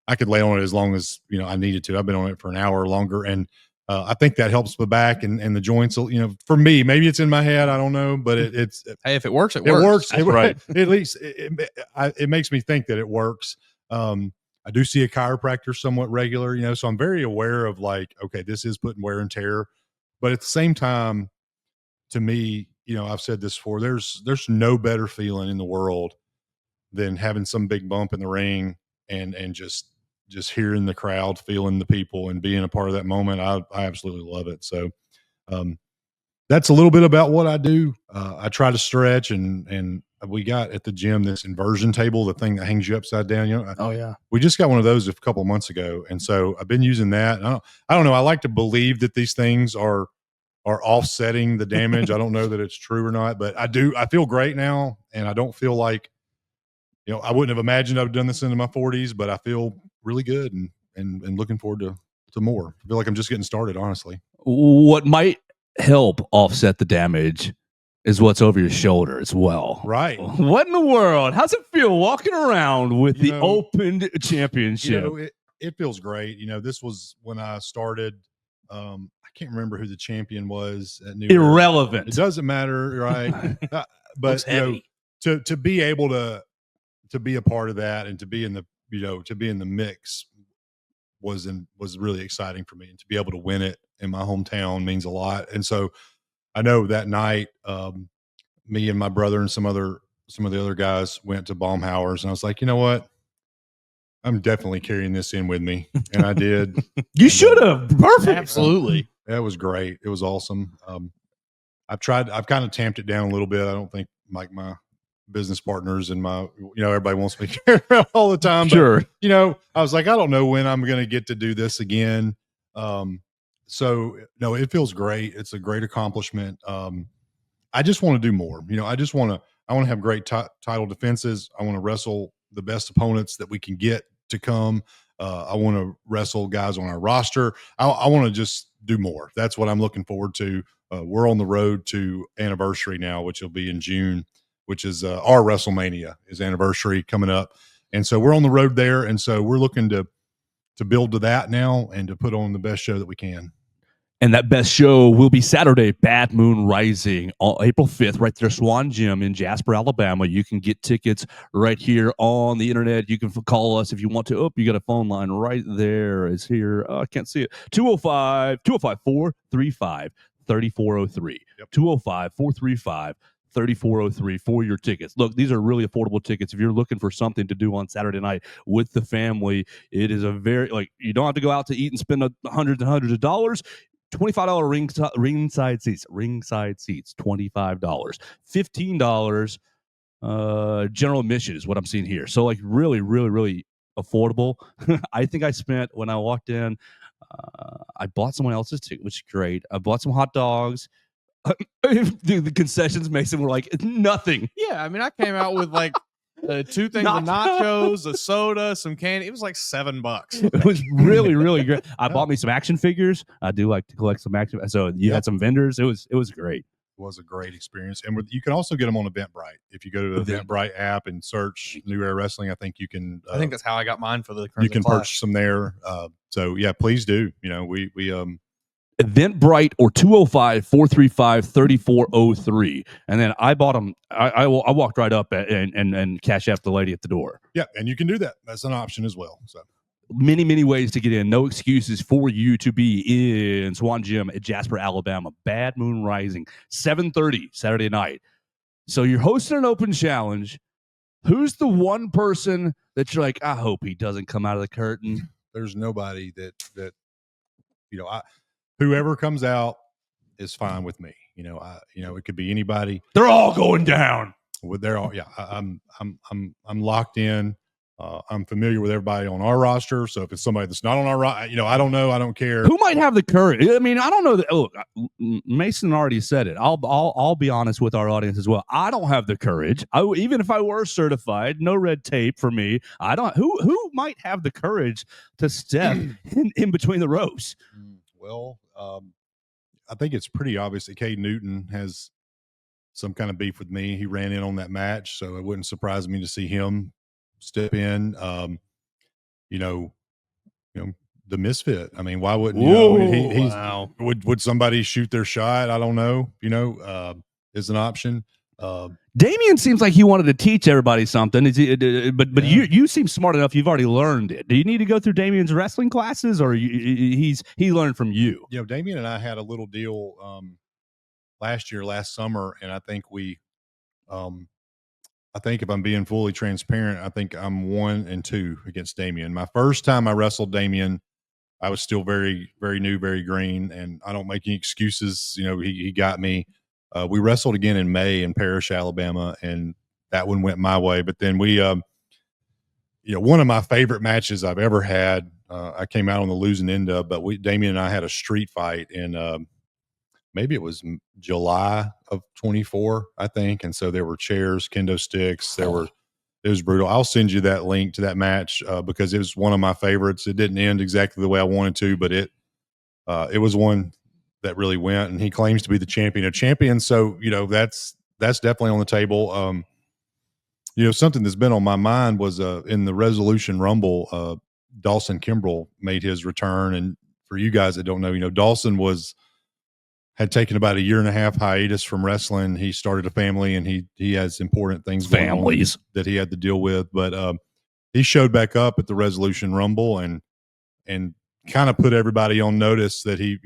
I could lay on it as long as, I needed to. I've been on it for an hour or longer. And I think that helps my back and the joints. For me, maybe it's in my head. I don't know, but it's Hey, if it works, it it works. works. That's right. At least it makes me think that it works. I do see a chiropractor somewhat regular, so I'm very aware of like, okay, this is putting wear and tear, but at the same time, to me, I've said this before, there's no better feeling in the world than having some big bump in the ring and just hearing the crowd, feeling the people and being a part of that moment. I absolutely love it. So, that's a little bit about what I do. I try to stretch and we got at the gym this inversion table, the thing that hangs you upside down. Oh yeah. We just got one of those a couple of months ago. And so I've been using that. I don't know. I like to believe that these things are offsetting the damage. I don't know that it's true or not, but I feel great now. And I don't feel like, I wouldn't have imagined I've done this into my 40s, but I feel really good and looking forward to more. I feel like I'm just getting started, honestly. What might help offset the damage is what's over your shoulder as well. Right. What in the world? How's it feel walking around with the know, Open Championship? It feels great. This was when I started. I can't remember who the champion was at New Era. Irrelevant. It doesn't matter, right? But heavy. To be able to be a part of that and to be in the mix was really exciting for me, and to be able to win it in my hometown means a lot. And so I know that night, me and my brother and some of the other guys went to Baumhauer's, and I was like, you know what? I'm definitely carrying this in with me. And I did. You should have. Perfect. Absolutely. That was great. It was awesome. I've kind of tamped it down a little bit. I don't think like my business partners and everybody wants me to carry around all the time. Sure. But, I was like, I don't know when I'm going to get to do this again. So no, it feels great. It's a great accomplishment. I just want to do more. I want to have great title defenses. I want to wrestle the best opponents that we can get to come. I want to wrestle guys on our roster. I want to just do more. That's what I'm looking forward to. We're on the road to Anniversary now, which will be in June, which is our WrestleMania is Anniversary coming up. And so we're on the road there. And so we're looking to build to that now and to put on the best show that we can. And that best show will be Saturday, Bad Moon Rising, on April 5th, right there, Swan Gym in Jasper, Alabama. You can get tickets right here on the internet. You can call us if you want to. Oh, you got a phone line right there. It's here. I can't see it. 205-435-3403. 205-435-3403 for your tickets. Look, these are really affordable tickets. If you're looking for something to do on Saturday night with the family, it is a very, you don't have to go out to eat and spend hundreds and hundreds of dollars. $25 ringside seats, $25. $15 general admission is what I'm seeing here. So really, really, really affordable. I think I spent, when I walked in, I bought someone else's ticket, which is great. I bought some hot dogs. The concessions, Mason, were like nothing. Yeah, I mean, I came out with like 2 things of nachos, a soda, some candy. It was like $7. It was really, really great. I bought me some action figures. I do like to collect some action. So you had some vendors. It was great. Was a great experience, and you can also get them on Eventbrite. If you go to the Eventbrite app and search New Era Wrestling, I think you can. I think that's how I got mine for the you can class. purchase them there. So yeah, please do. You know, we Eventbrite or 205-435-3403. And then I bought them. I walked right up and cash out the lady at the door. Yeah, and you can do that. That's an option as well. So many, many ways to get in. No excuses for you to be in Swan Gym at Jasper, Alabama. Bad Moon Rising, 7:30 Saturday night. So you're hosting an open challenge. Who's the one person that you're like, I hope he doesn't come out of the curtain? There's nobody that whoever comes out is fine with me. It could be anybody. They're all going down. They're all, yeah. I'm locked in. I'm familiar with everybody on our roster. So if it's somebody that's not on our roster, I don't know. I don't care. Who might have the courage? I mean, I don't know. Look, Mason already said it. I'll be honest with our audience as well. I don't have the courage. Even if I were certified, no red tape for me. I don't. Who might have the courage to step in between the ropes? Well, I think it's pretty obvious that Cade Newton has some kind of beef with me. He ran in on that match, so it wouldn't surprise me to see him step in. The misfit. I mean, why wouldn't wow. Would somebody shoot their shot? I don't know. Is an option. Damien seems like he wanted to teach everybody something. But you seem smart enough. You've already learned it. Do you need to go through Damien's wrestling classes, or he learned from you? Damien and I had a little deal last summer, and I think I think if I'm being fully transparent, I think I'm 1-2 against Damien. My first time I wrestled Damien, I was still very, very new, very green, and I don't make any excuses. He got me. We wrestled again in May in Parrish, Alabama, and that one went my way. But then we, one of my favorite matches I've ever had, I came out on the losing end of, but Damien and I had a street fight in maybe it was July of 24, I think. And so there were chairs, kendo sticks. It was brutal. I'll send you that link to that match because it was one of my favorites. It didn't end exactly the way I wanted to, but it was one that really went, and he claims to be the champion of champions. So, that's definitely on the table. Something that's been on my mind was in the Resolution Rumble, Dawson Kimbrell made his return. And for you guys that don't know, Dawson had taken about a 1.5 year hiatus from wrestling. He started a family, and he has important things going on that he had to deal with. But he showed back up at the Resolution Rumble and kind of put everybody on notice that he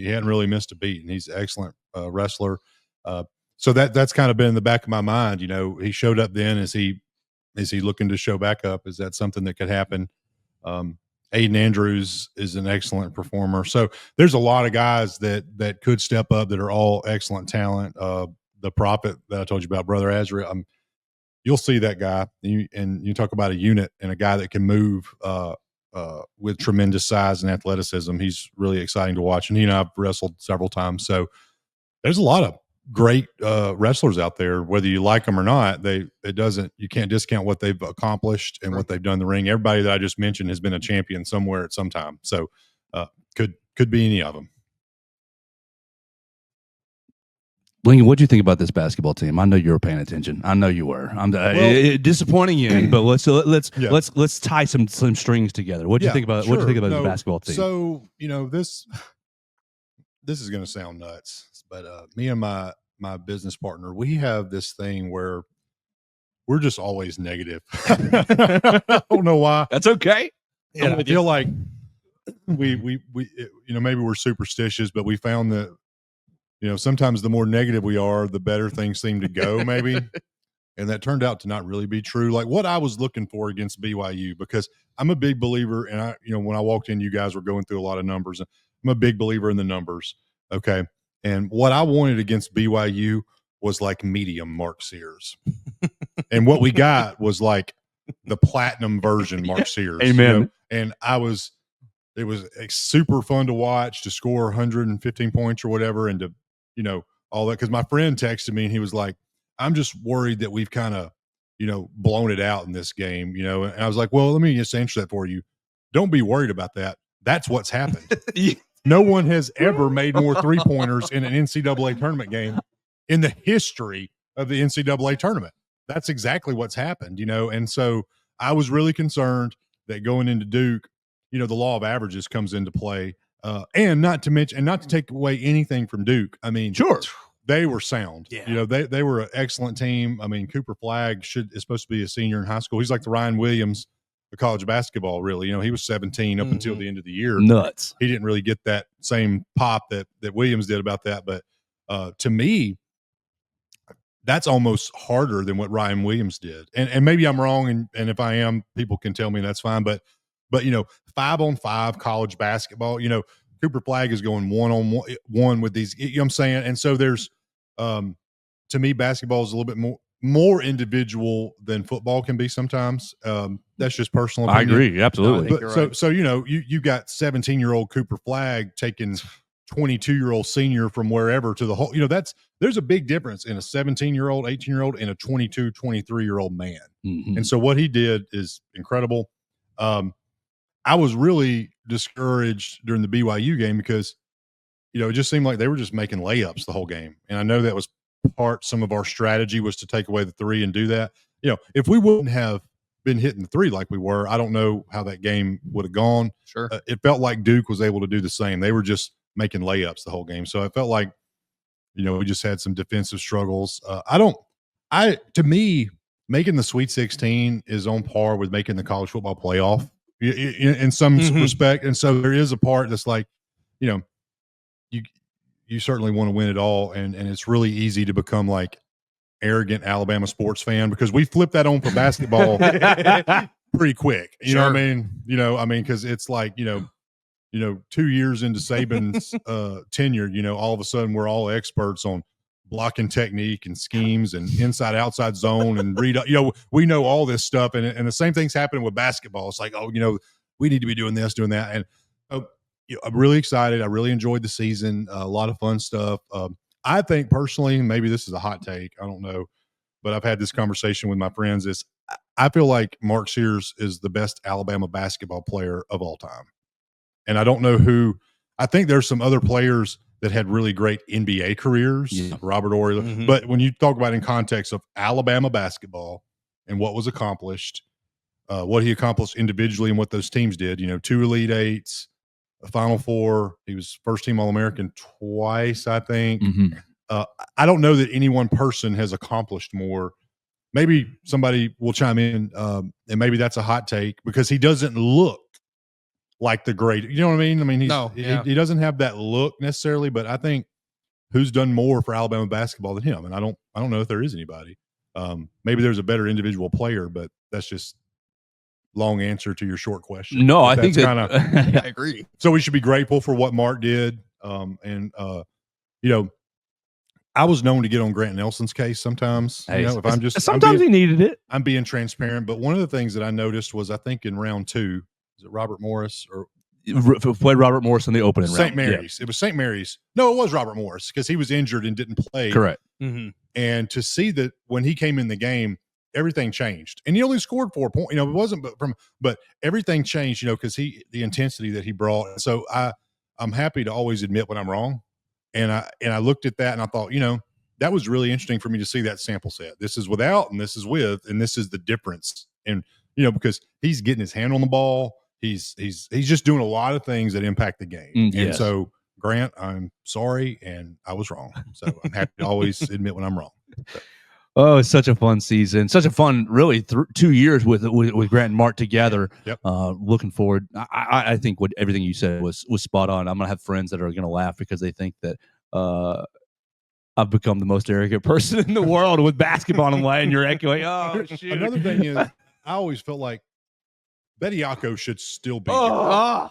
hadn't really missed a beat, and he's an excellent wrestler. So that's kind of been in the back of my mind. He showed up then. Is he looking to show back up? Is that something that could happen? Aiden Andrews is an excellent performer. So there's a lot of guys that could step up that are all excellent talent. The Prophet that I told you about, Brother Azrael, you'll see that guy. And you talk about a unit and a guy that can move with tremendous size and athleticism. He's really exciting to watch. And he and I've wrestled several times. So there's a lot of great wrestlers out there, whether you like them or not. You can't discount what they've accomplished and what they've done in the ring. Everybody that I just mentioned has been a champion somewhere at some time. So could be any of them. Lincoln, what do you think about this basketball team? I know you were paying attention. I know you were. I'm disappointing you, but let's tie some strings together. What do you think about? Sure. What do you think about the basketball team? So this is going to sound nuts, but me and my business partner, we have this thing where we're just always negative. I don't know why. That's okay. Yeah, I feel like we maybe we're superstitious, but we found that sometimes the more negative we are, the better things seem to go, maybe. And that turned out to not really be true. Like what I was looking for against BYU, because I'm a big believer, and when I walked in, you guys were going through a lot of numbers. I'm a big believer in the numbers. Okay. And what I wanted against BYU was like medium Mark Sears. And what we got was like the platinum version Mark Sears. Amen. And it was super fun to watch, to score 115 points or whatever, and to, all that. Because my friend texted me and he was like, I'm just worried that we've kind of blown it out in this game, and I was like, well, let me just answer that for you. Don't be worried about that. That's what's happened. No one has ever made more 3-pointers in an NCAA tournament game in the history of the NCAA tournament. That's exactly what's happened, and so I was really concerned that going into Duke, the law of averages comes into play, and not to take away anything from Duke. I mean, Sure. They were sound. Yeah. They were an excellent team. I mean, Cooper Flagg is supposed to be a senior in high school. He's like the Ryan Williams of college basketball, really. He was 17 up until the end of the year. Nuts. He didn't really get that same pop that Williams did about that. But to me, that's almost harder than what Ryan Williams did. And maybe I'm wrong, and if I am, people can tell me, that's fine. But 5-on-5 college basketball, Cooper Flagg is going 1-on-1 with these, you know what I'm saying? And so there's to me, basketball is a little bit more individual than football can be sometimes. That's just personal opinion. I agree, absolutely. But so you got 17-year-old Cooper Flagg taking 22-year-old senior from wherever to the whole, there's a big difference in a 17-year-old, 18-year-old, and a 22, 23-year-old man. Mm-hmm. And so what he did is incredible. I was really discouraged during the BYU game because, it just seemed like they were just making layups the whole game. And I know that was some of our strategy was to take away the three and do that. If we wouldn't have been hitting the three like we were, I don't know how that game would have gone. Sure. It felt like Duke was able to do the same. They were just making layups the whole game. So it felt like, we just had some defensive struggles. To me, making the Sweet 16 is on par with making the college football playoff in some respect. And so there is a part that's like, you certainly want to win it all. And it's really easy to become like arrogant Alabama sports fan because we flip that on for basketball pretty quick. You know what I mean? Cause it's like, 2 years into Saban's tenure, all of a sudden we're all experts on blocking technique and schemes and inside outside zone and read, we know all this stuff. And the same thing's happening with basketball. It's like, we need to be doing this, doing that. And I'm really excited. I really enjoyed the season. A lot of fun stuff. I think personally, maybe this is a hot take. I don't know, but I've had this conversation with my friends. I feel like Mark Sears is the best Alabama basketball player of all time. And I don't know who. I think there's some other players that had really great NBA careers, Robert Horry. Mm-hmm. But when you talk about in context of Alabama basketball and what was accomplished, what he accomplished individually and what those teams did, 2 Elite Eights, a Final Four. He was first team All-American twice, I think. Mm-hmm. I don't know that any one person has accomplished more. Maybe somebody will chime in, and maybe that's a hot take because he doesn't look like the great. You know what I mean? I mean, he doesn't have that look necessarily, but I think who's done more for Alabama basketball than him? And I don't know if there is anybody. Maybe there's a better individual player, but that's just long answer to your short question. No, I think kind of I agree. So we should be grateful for what Mark did. I was known to get on Grant Nelson's case sometimes. If I'm just sometimes he needed it. I'm being transparent. But one of the things that I noticed was I think in round 2, is it Robert Morris or played Robert Morris in the opening round? St. Mary's. Yeah. It was St. Mary's. No, it was Robert Morris because he was injured and didn't play. Correct. Mm-hmm. And to see that when he came in the game, everything changed. And he only scored 4 points. It wasn't but everything changed, because the intensity that he brought. And so I'm happy to always admit when I'm wrong. And I looked at that and I thought, that was really interesting for me to see that sample set. This is without and this is with, and this is the difference. And because he's getting his hand on the ball, he's just doing a lot of things that impact the game. And so Grant, I'm sorry, and I was wrong. So I'm happy to always admit when I'm wrong. So. Oh, it's such a fun season. Such a fun, really, 2 years with Grant and Mark together. Yep. Looking forward. I think everything you said was spot on. I'm going to have friends that are going to laugh because they think that I've become the most arrogant person in the world with basketball and and you're echoing, oh, shoot. Another thing is, I always felt like Bediako should still be here.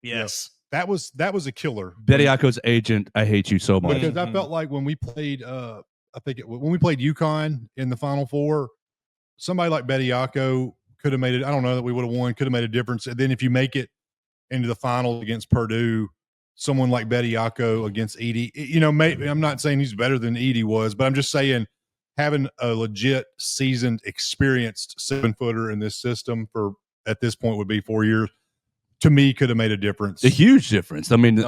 Yes. That was a killer. Bediako's agent, I hate you so much. Because I felt like when we played when we played UConn in the Final Four, somebody like Bediako could have made it. I don't know that we would have won, could have made a difference. And then if you make it into the finals against Purdue, someone like Bediako against Edey, maybe I'm not saying he's better than Edey was, but I'm just saying having a legit seasoned, experienced 7-footer in this system for at this point would be 4 years. To me, could have made a difference. A huge difference. I mean,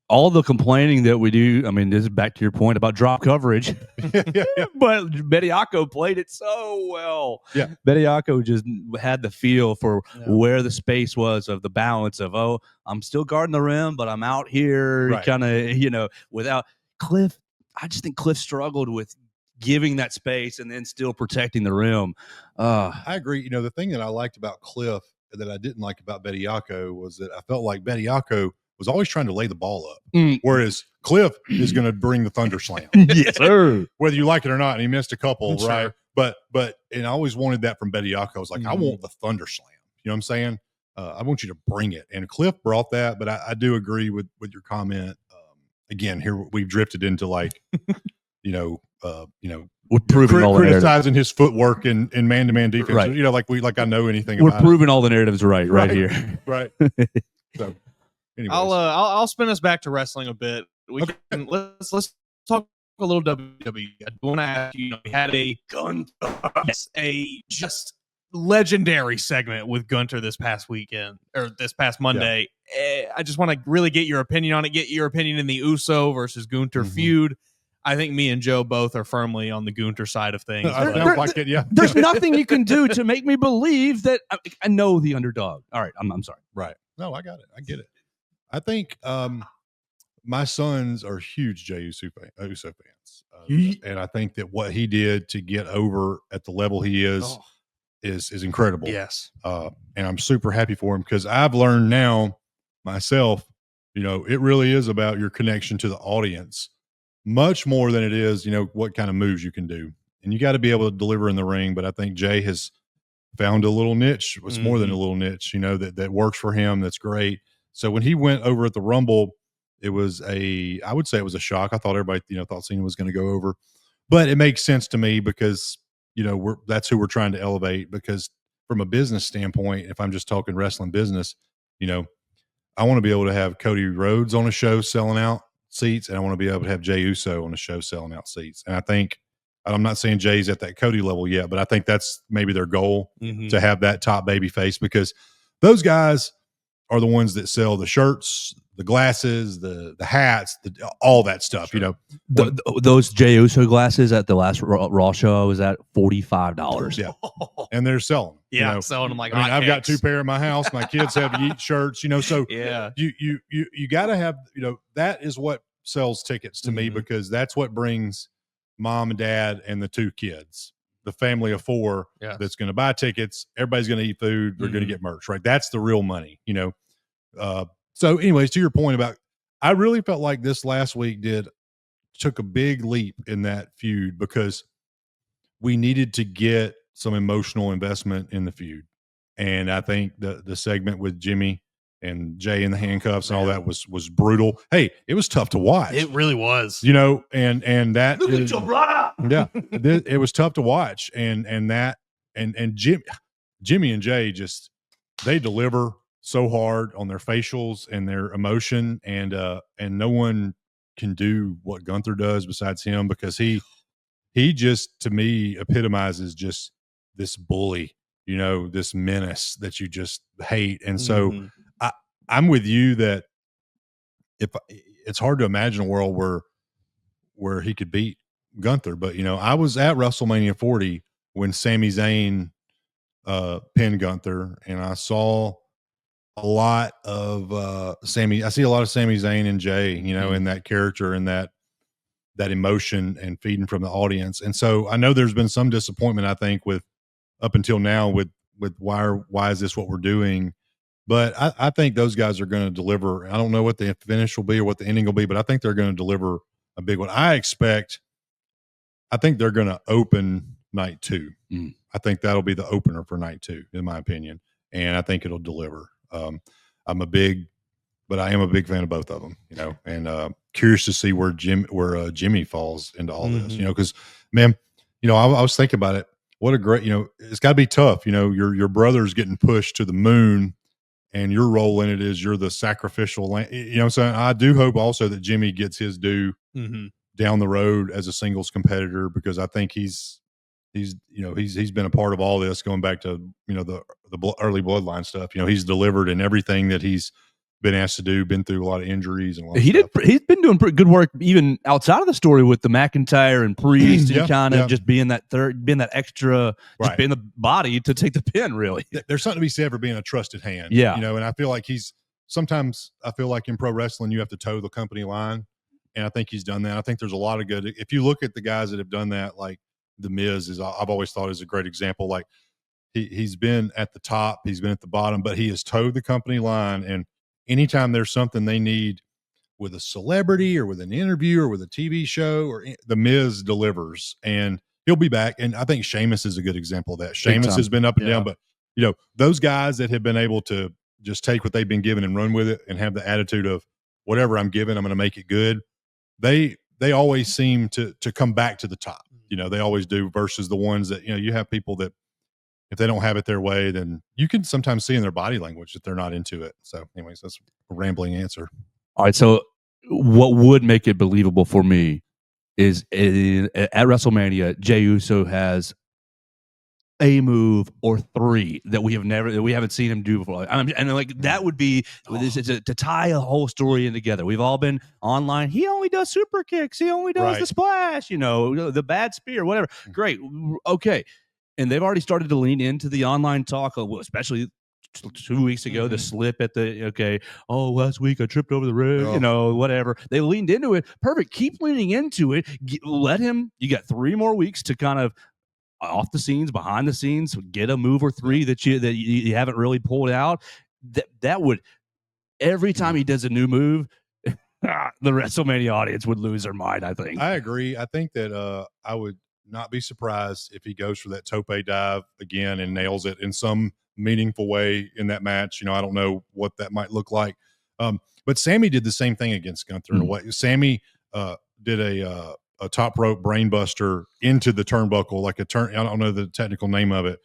all the complaining that we do, I mean, this is back to your point about drop coverage. Yeah. But Bediako played it so well. Yeah. Bediako just had the feel for where the space was of the balance of, I'm still guarding the rim, but I'm out here kind of, without Cliff. I just think Cliff struggled with giving that space and then still protecting the rim. I agree. The thing that I liked about Cliff that I didn't like about Bediako was that I felt like Bediako was always trying to lay the ball up, whereas Cliff is going to bring the thunder slam. Yes, sir. Whether you like it or not, and he missed a couple, Sure. right? But and I always wanted that from Bediako. I was like, I want the thunder slam. You know what I'm saying? I want you to bring it. And Cliff brought that, but I do agree with your comment. Again, here we've drifted into like, we're proving all the criticizing his footwork in man-to-man defense. Right. Like I know anything we're about proving all the narratives right here. Right. So anyways. I'll spin us back to wrestling a bit. Let's talk a little WWE. I want to ask you, we had a just legendary segment with Gunter this past weekend or this past Monday. I just want to really get your opinion on it. Get your opinion in the Uso versus Gunter feud. I think me and Joe both are firmly on the Gunter side of things. There's nothing you can do to make me believe that I know the underdog. All right, I'm sorry. Right. No, I got it. I get it. I think my sons are huge Jey Uso fans. And I think that what he did to get over at the level he is incredible. Yes. And I'm super happy for him because I've learned now myself, it really is about your connection to the audience much more than it is, what kind of moves you can do. And you got to be able to deliver in the ring. But I think Jay has found a little niche. It's more than a little niche, that works for him. That's great. So when he went over at the Rumble, I would say it was a shock. I thought everybody, thought Cena was going to go over, but it makes sense to me because, that's who we're trying to elevate. Because from a business standpoint, if I'm just talking wrestling business, I want to be able to have Cody Rhodes on a show selling out seats, and I want to be able to have Jey Uso on a show selling out seats. And I think, I'm not saying Jay's at that Cody level yet, but I think that's maybe their goal to have that top baby face, because those guys are the ones that sell the shirts, the glasses, the hats, all that stuff. Sure. Those Jey Uso glasses at the last Raw show I was at, $45. Yeah, and they're selling. Selling them like I've got 2 pair in my house. My kids have Yeet shirts. So yeah, you got to have. That is what sells tickets to me, because that's what brings mom and dad and the 2 kids, the family of 4 that's going to buy tickets. Everybody's going to eat food. They're going to get merch, right? That's the real money, So anyways, to your point about, I really felt like this last week took a big leap in that feud, because we needed to get some emotional investment in the feud. And I think the segment with Jimmy and Jay in the handcuffs and all that was brutal. Hey, it was tough to watch. It really was. And that Look at your brother. Yeah, it was tough to watch. And Jimmy and Jay they deliver so hard on their facials and their emotion, and no one can do what Gunther does besides him, because he just, to me, epitomizes just this bully, this menace that you just hate. And so I'm with you that it's hard to imagine a world where he could beat Gunther. But, I was at WrestleMania 40 when Sami Zayn pinned Gunther, and I saw a lot of Sami. I see a lot of Sami Zayn and Jay, in that character and that emotion and feeding from the audience. And so I know there's been some disappointment, I think, with up until now with why is this what we're doing? But I think those guys are going to deliver. I don't know what the finish will be or what the ending will be, but I think they're going to deliver a big one. I think they're going to open night 2. I think that'll be the opener for night 2, in my opinion. And I think it'll deliver. I am a big fan of both of them, and curious to see where Jimmy falls into all this, because, man, I was thinking about it. What a great, it's got to be tough. Your brother's getting pushed to the moon, and your role in it is you're the sacrificial lamb. So I do hope also that Jimmy gets his due down the road as a singles competitor, because I think he's been a part of all this going back to, the early bloodline stuff. He's delivered in everything that he's been asked to do, been through a lot of injuries and a lot of stuff. He's been doing pretty good work even outside of the story with the McIntyre and Priest and kind of just being that extra, just being the body to take the pin, really. There's something to be said for being a trusted hand. Yeah. And I feel like sometimes I feel like in pro wrestling, you have to toe the company line. And I think he's done that. I think there's a lot of good, if you look at the guys that have done that, like The Miz I've always thought is a great example. Like he's been at the top, he's been at the bottom, but he has towed the company line. And anytime there's something they need with a celebrity or with an interview or with a TV show, or The Miz delivers, and he'll be back. And I think Sheamus is a good example of that. Sheamus has been up and down, but those guys that have been able to just take what they've been given and run with it and have the attitude of whatever I'm given, I'm going to make it good. They always seem to come back to the top. They always do, versus the ones that, you have people that if they don't have it their way, then you can sometimes see in their body language that they're not into it. So anyways, that's a rambling answer. All right. So what would make it believable for me is at WrestleMania, Jey Uso has a move or three that we haven't seen him do before. And like that would be to tie a whole story in together. We've all been online. He only does super kicks. He only does the splash, the bad spear, whatever. Great. Okay. And they've already started to lean into the online talk, especially 2 weeks ago, the slip at last week I tripped over the ring, whatever. They leaned into it. Perfect. Keep leaning into it. Let him, you got 3 more weeks to kind of off the scenes, behind the scenes, get a move or three that you haven't really pulled out. That would, every time he does a new move, the WrestleMania audience would lose their mind, I think. I agree. I think that I would not be surprised if he goes for that tope dive again and nails it in some meaningful way in that match. I don't know what that might look like. But Sammy did the same thing against Gunther in a way. Sammy did a top rope brainbuster into the turnbuckle, like a turn. I don't know the technical name of it,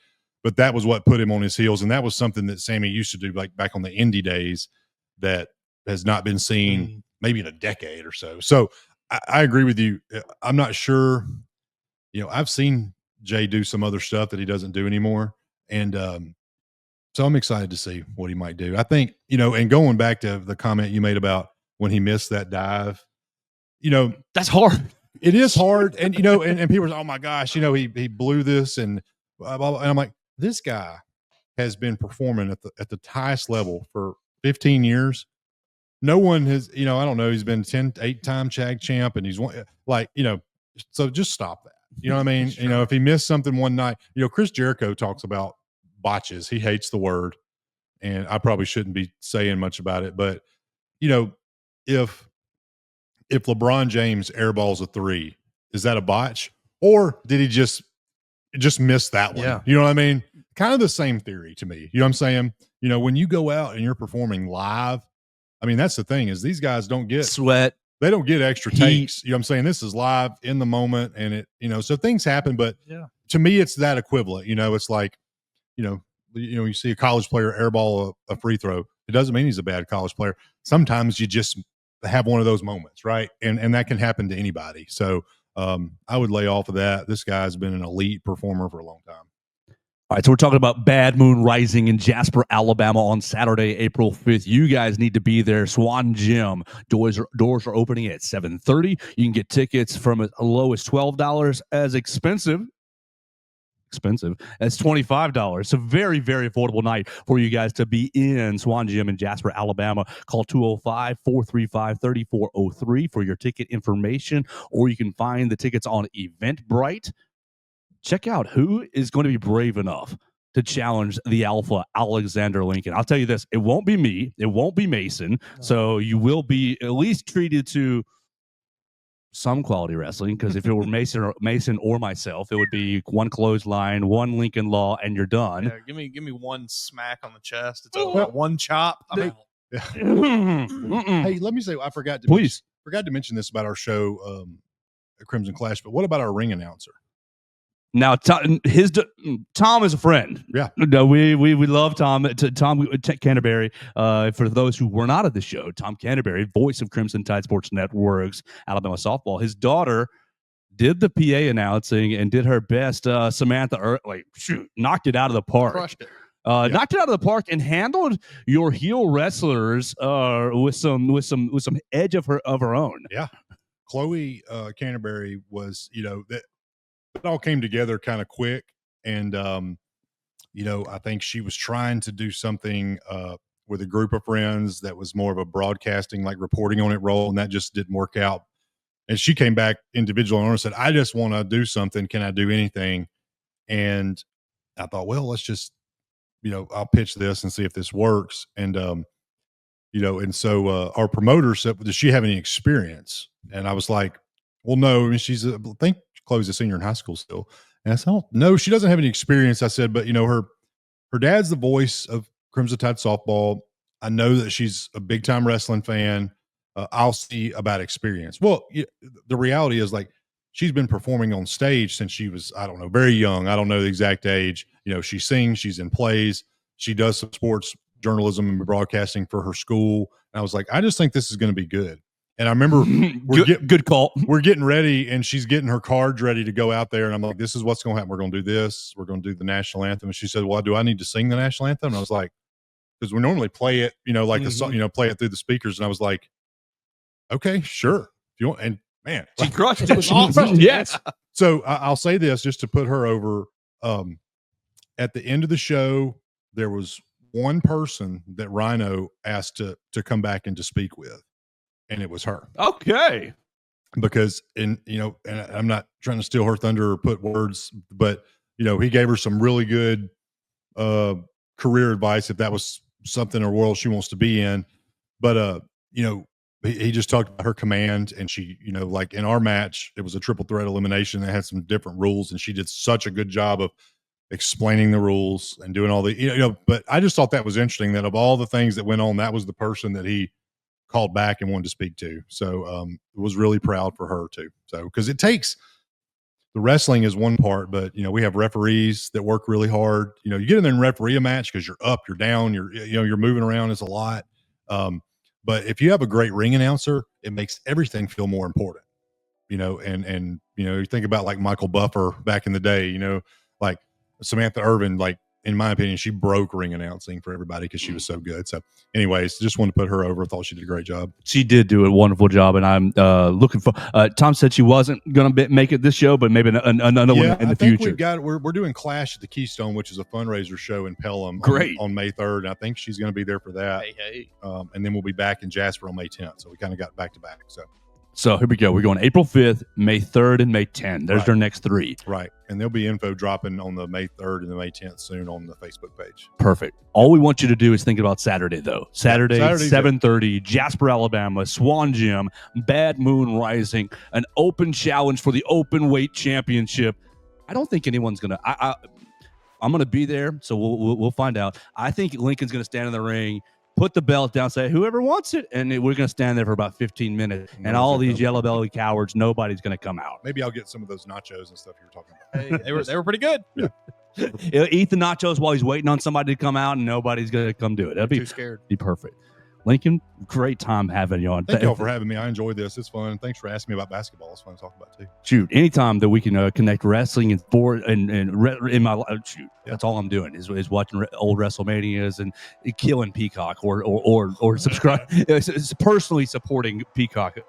but that was what put him on his heels. And that was something that Sammy used to do, like back on the indie days, that has not been seen maybe in a decade or so. So I agree with you. I'm not sure. I've seen Jay do some other stuff that he doesn't do anymore. And so I'm excited to see what he might do. I think, and going back to the comment you made about when he missed that dive, that's hard. It is hard. And, and people are, oh my gosh, he blew this and blah, blah, blah. And I'm like, this guy has been performing at the highest level for 15 years. No one has, I don't know. He's been 8-time Chag champ, and he's so just stop that. You know what I mean? Sure. If he missed something one night, Chris Jericho talks about botches. He hates the word, and I probably shouldn't be saying much about it, but if LeBron James airballs a 3, is that a botch, or did he just miss that one? Yeah. You know what I mean? Kind of the same theory to me. You know what I'm saying? When you go out and you're performing live, I mean, that's the thing, is these guys don't get sweat. They don't get extra takes. You know what I'm saying? This is live in the moment, and it, so things happen, but to me, it's that equivalent. It's like, you see a college player airball a free throw. It doesn't mean he's a bad college player. Sometimes you just have one of those moments, right? And that can happen to anybody. So I would lay off of that. This guy's been an elite performer for a long time. All right, so we're talking about Bad Moon Rising in Jasper, Alabama on Saturday, April 5th. You guys need to be there. Swan Gym. Doors are opening at 7:30. You can get tickets from as low as $12, as expensive as $25. It's a very, very affordable night for you guys to be in Swan Gym in Jasper, Alabama. Call 205-435-3403 for your ticket information, or you can find the tickets on Eventbrite. Check out who is going to be brave enough to challenge the Alpha, Alexander Lincoln. I'll tell you this, it won't be me. It won't be Mason. No. So you will be at least treated to some quality wrestling, because if it were Mason or myself, it would be one clothesline, one Lincoln Law, and you're done. Yeah, give me one smack on the chest. It's over. One chop. I'm out. Hey, let me say, I forgot to mention this about our show, Crimson Clash, but what about our ring announcer? Now, Tom is a friend. Yeah. No, we love Tom. Tom Canterbury. For those who were not at the show, Tom Canterbury, voice of Crimson Tide Sports Network's Alabama softball. His daughter did the PA announcing and did her best. Samantha, knocked it out of the park. Crushed it. Knocked it out of the park and handled your heel wrestlers with some edge of her own. Yeah. Chloe Canterbury was, that it all came together kind of quick. And, I think she was trying to do something with a group of friends that was more of a broadcasting, like reporting on it role, and that just didn't work out. And she came back individual owner and said, I just want to do something. Can I do anything? And I thought, well, let's just, I'll pitch this and see if this works. And, and so our promoter said, does she have any experience? And I was like, well, no, I mean, I think Chloe's a senior in high school still. And I said, oh, no, she doesn't have any experience. I said, but her dad's the voice of Crimson Tide softball. I know that she's a big time wrestling fan. I'll see about experience. Well, the reality is, like, she's been performing on stage since she was, I don't know, very young. I don't know the exact age. She sings, she's in plays, she does some sports journalism and broadcasting for her school. And I was like, I just think this is going to be good. And I remember good call. We're getting ready, and she's getting her cards ready to go out there. And I'm like, this is what's going to happen. We're going to do this. We're going to do the national anthem. And she said, well, do I need to sing the national anthem? And I was like, because we normally play it, like the song, play it through the speakers. And I was like, okay, sure. If you want, and man, she crushed it. It was awesome. Yes. So I'll say this just to put her over. At the end of the show, there was one person that Rhino asked to come back and to speak with, and it was her. Okay. Because and I'm not trying to steal her thunder or put words, but he gave her some really good career advice if that was something or world she wants to be in. But he just talked about her command, and she, like in our match, it was a triple threat elimination that had some different rules, and she did such a good job of explaining the rules and doing all the, but I just thought that was interesting that of all the things that went on, that was the person that he called back and wanted to speak to. So was really proud for her too. So, because it takes, the wrestling is one part, but we have referees that work really hard. You get in there and referee a match because you're up, you're down, you're moving around. It's a lot. But if you have a great ring announcer, it makes everything feel more important. And you think about like Michael Buffer back in the day. Like Samantha Irvin, like, in my opinion, she broke ring announcing for everybody because she was so good. So anyways, just wanted to put her over. I thought she did a great job. She did do a wonderful job, and I'm looking for. Tom said she wasn't going to make it this show, but maybe another one in the future. We're doing Clash at the Keystone, which is a fundraiser show in Pelham. Great. On May 3rd. I think she's going to be there for that. Hey. And then we'll be back in Jasper on May 10th. So we kind of got back to back. So here we go. We're going April 5th, May 3rd, and May 10th. There's their next three. Right. And there'll be info dropping on the May 3rd and the May 10th soon on the Facebook page. Perfect. All we want you to do is think about Saturday, though. Saturday 7:30, Jasper, Alabama, Swan Gym, Bad Moon Rising, an open challenge for the open weight championship. I don't think anyone's going to I'm going to be there, so we'll find out. I think Lincoln's going to stand in the ring, put the belt down, say, whoever wants it, and we're going to stand there for about 15 minutes. And all these yellow-bellied cowards, nobody's going to come out. Maybe I'll get some of those nachos and stuff you were talking about. Hey, they were pretty good. Yeah. He'll eat the nachos while he's waiting on somebody to come out, and nobody's going to come do it. That'd be too scared. Be perfect. Lincoln, great time having you on. Thank y'all for having me. I enjoyed this. It's fun. Thanks for asking me about basketball. It's fun to talk about too. Shoot, anytime that we can connect wrestling and sport and in my life, shoot, that's all I'm doing is watching old WrestleManias and killing Peacock or subscribe. It's personally supporting Peacock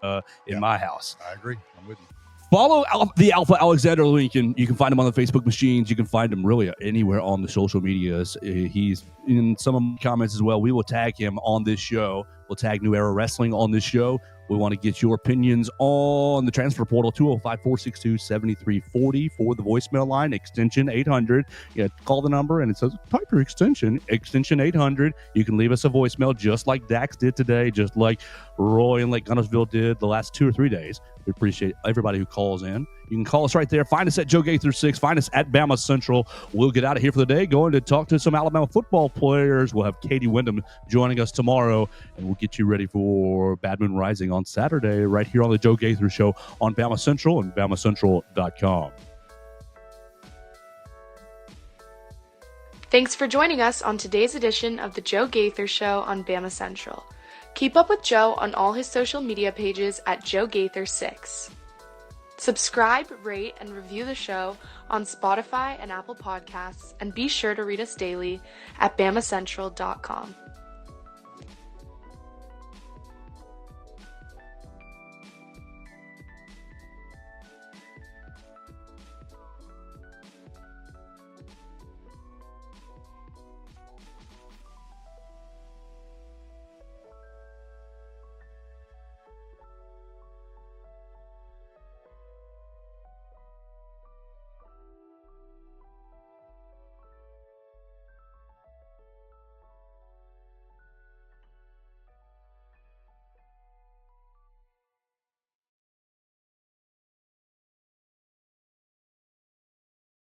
in my house. I agree. I'm with you. Follow the Alpha Alexander Lincoln. You can find him on the Facebook machines. You can find him really anywhere on the social medias. He's in some of my comments as well. We will tag him on this show. We'll tag New Era Wrestling on this show. We want to get your opinions on the transfer portal, 205-462-7340 for the voicemail line, extension 800. You call the number, and it says, type your extension 800. You can leave us a voicemail just like Dax did today, just like Roy and Lake Gunnersville did the last 2 or 3 days. We appreciate everybody who calls in. You can call us right there. Find us at Joe Gaither 6. Find us at Bama Central. We'll get out of here for the day, going to talk to some Alabama football players. We'll have Katie Wyndham joining us tomorrow, and we'll get you ready for Bad Moon Rising on Saturday right here on the Joe Gaither Show on Bama Central and BamaCentral.com. Thanks for joining us on today's edition of the Joe Gaither Show on Bama Central. Keep up with Joe on all his social media pages at Joe Gaither6. Subscribe, rate, and review the show on Spotify and Apple Podcasts, and be sure to read us daily at BamaCentral.com.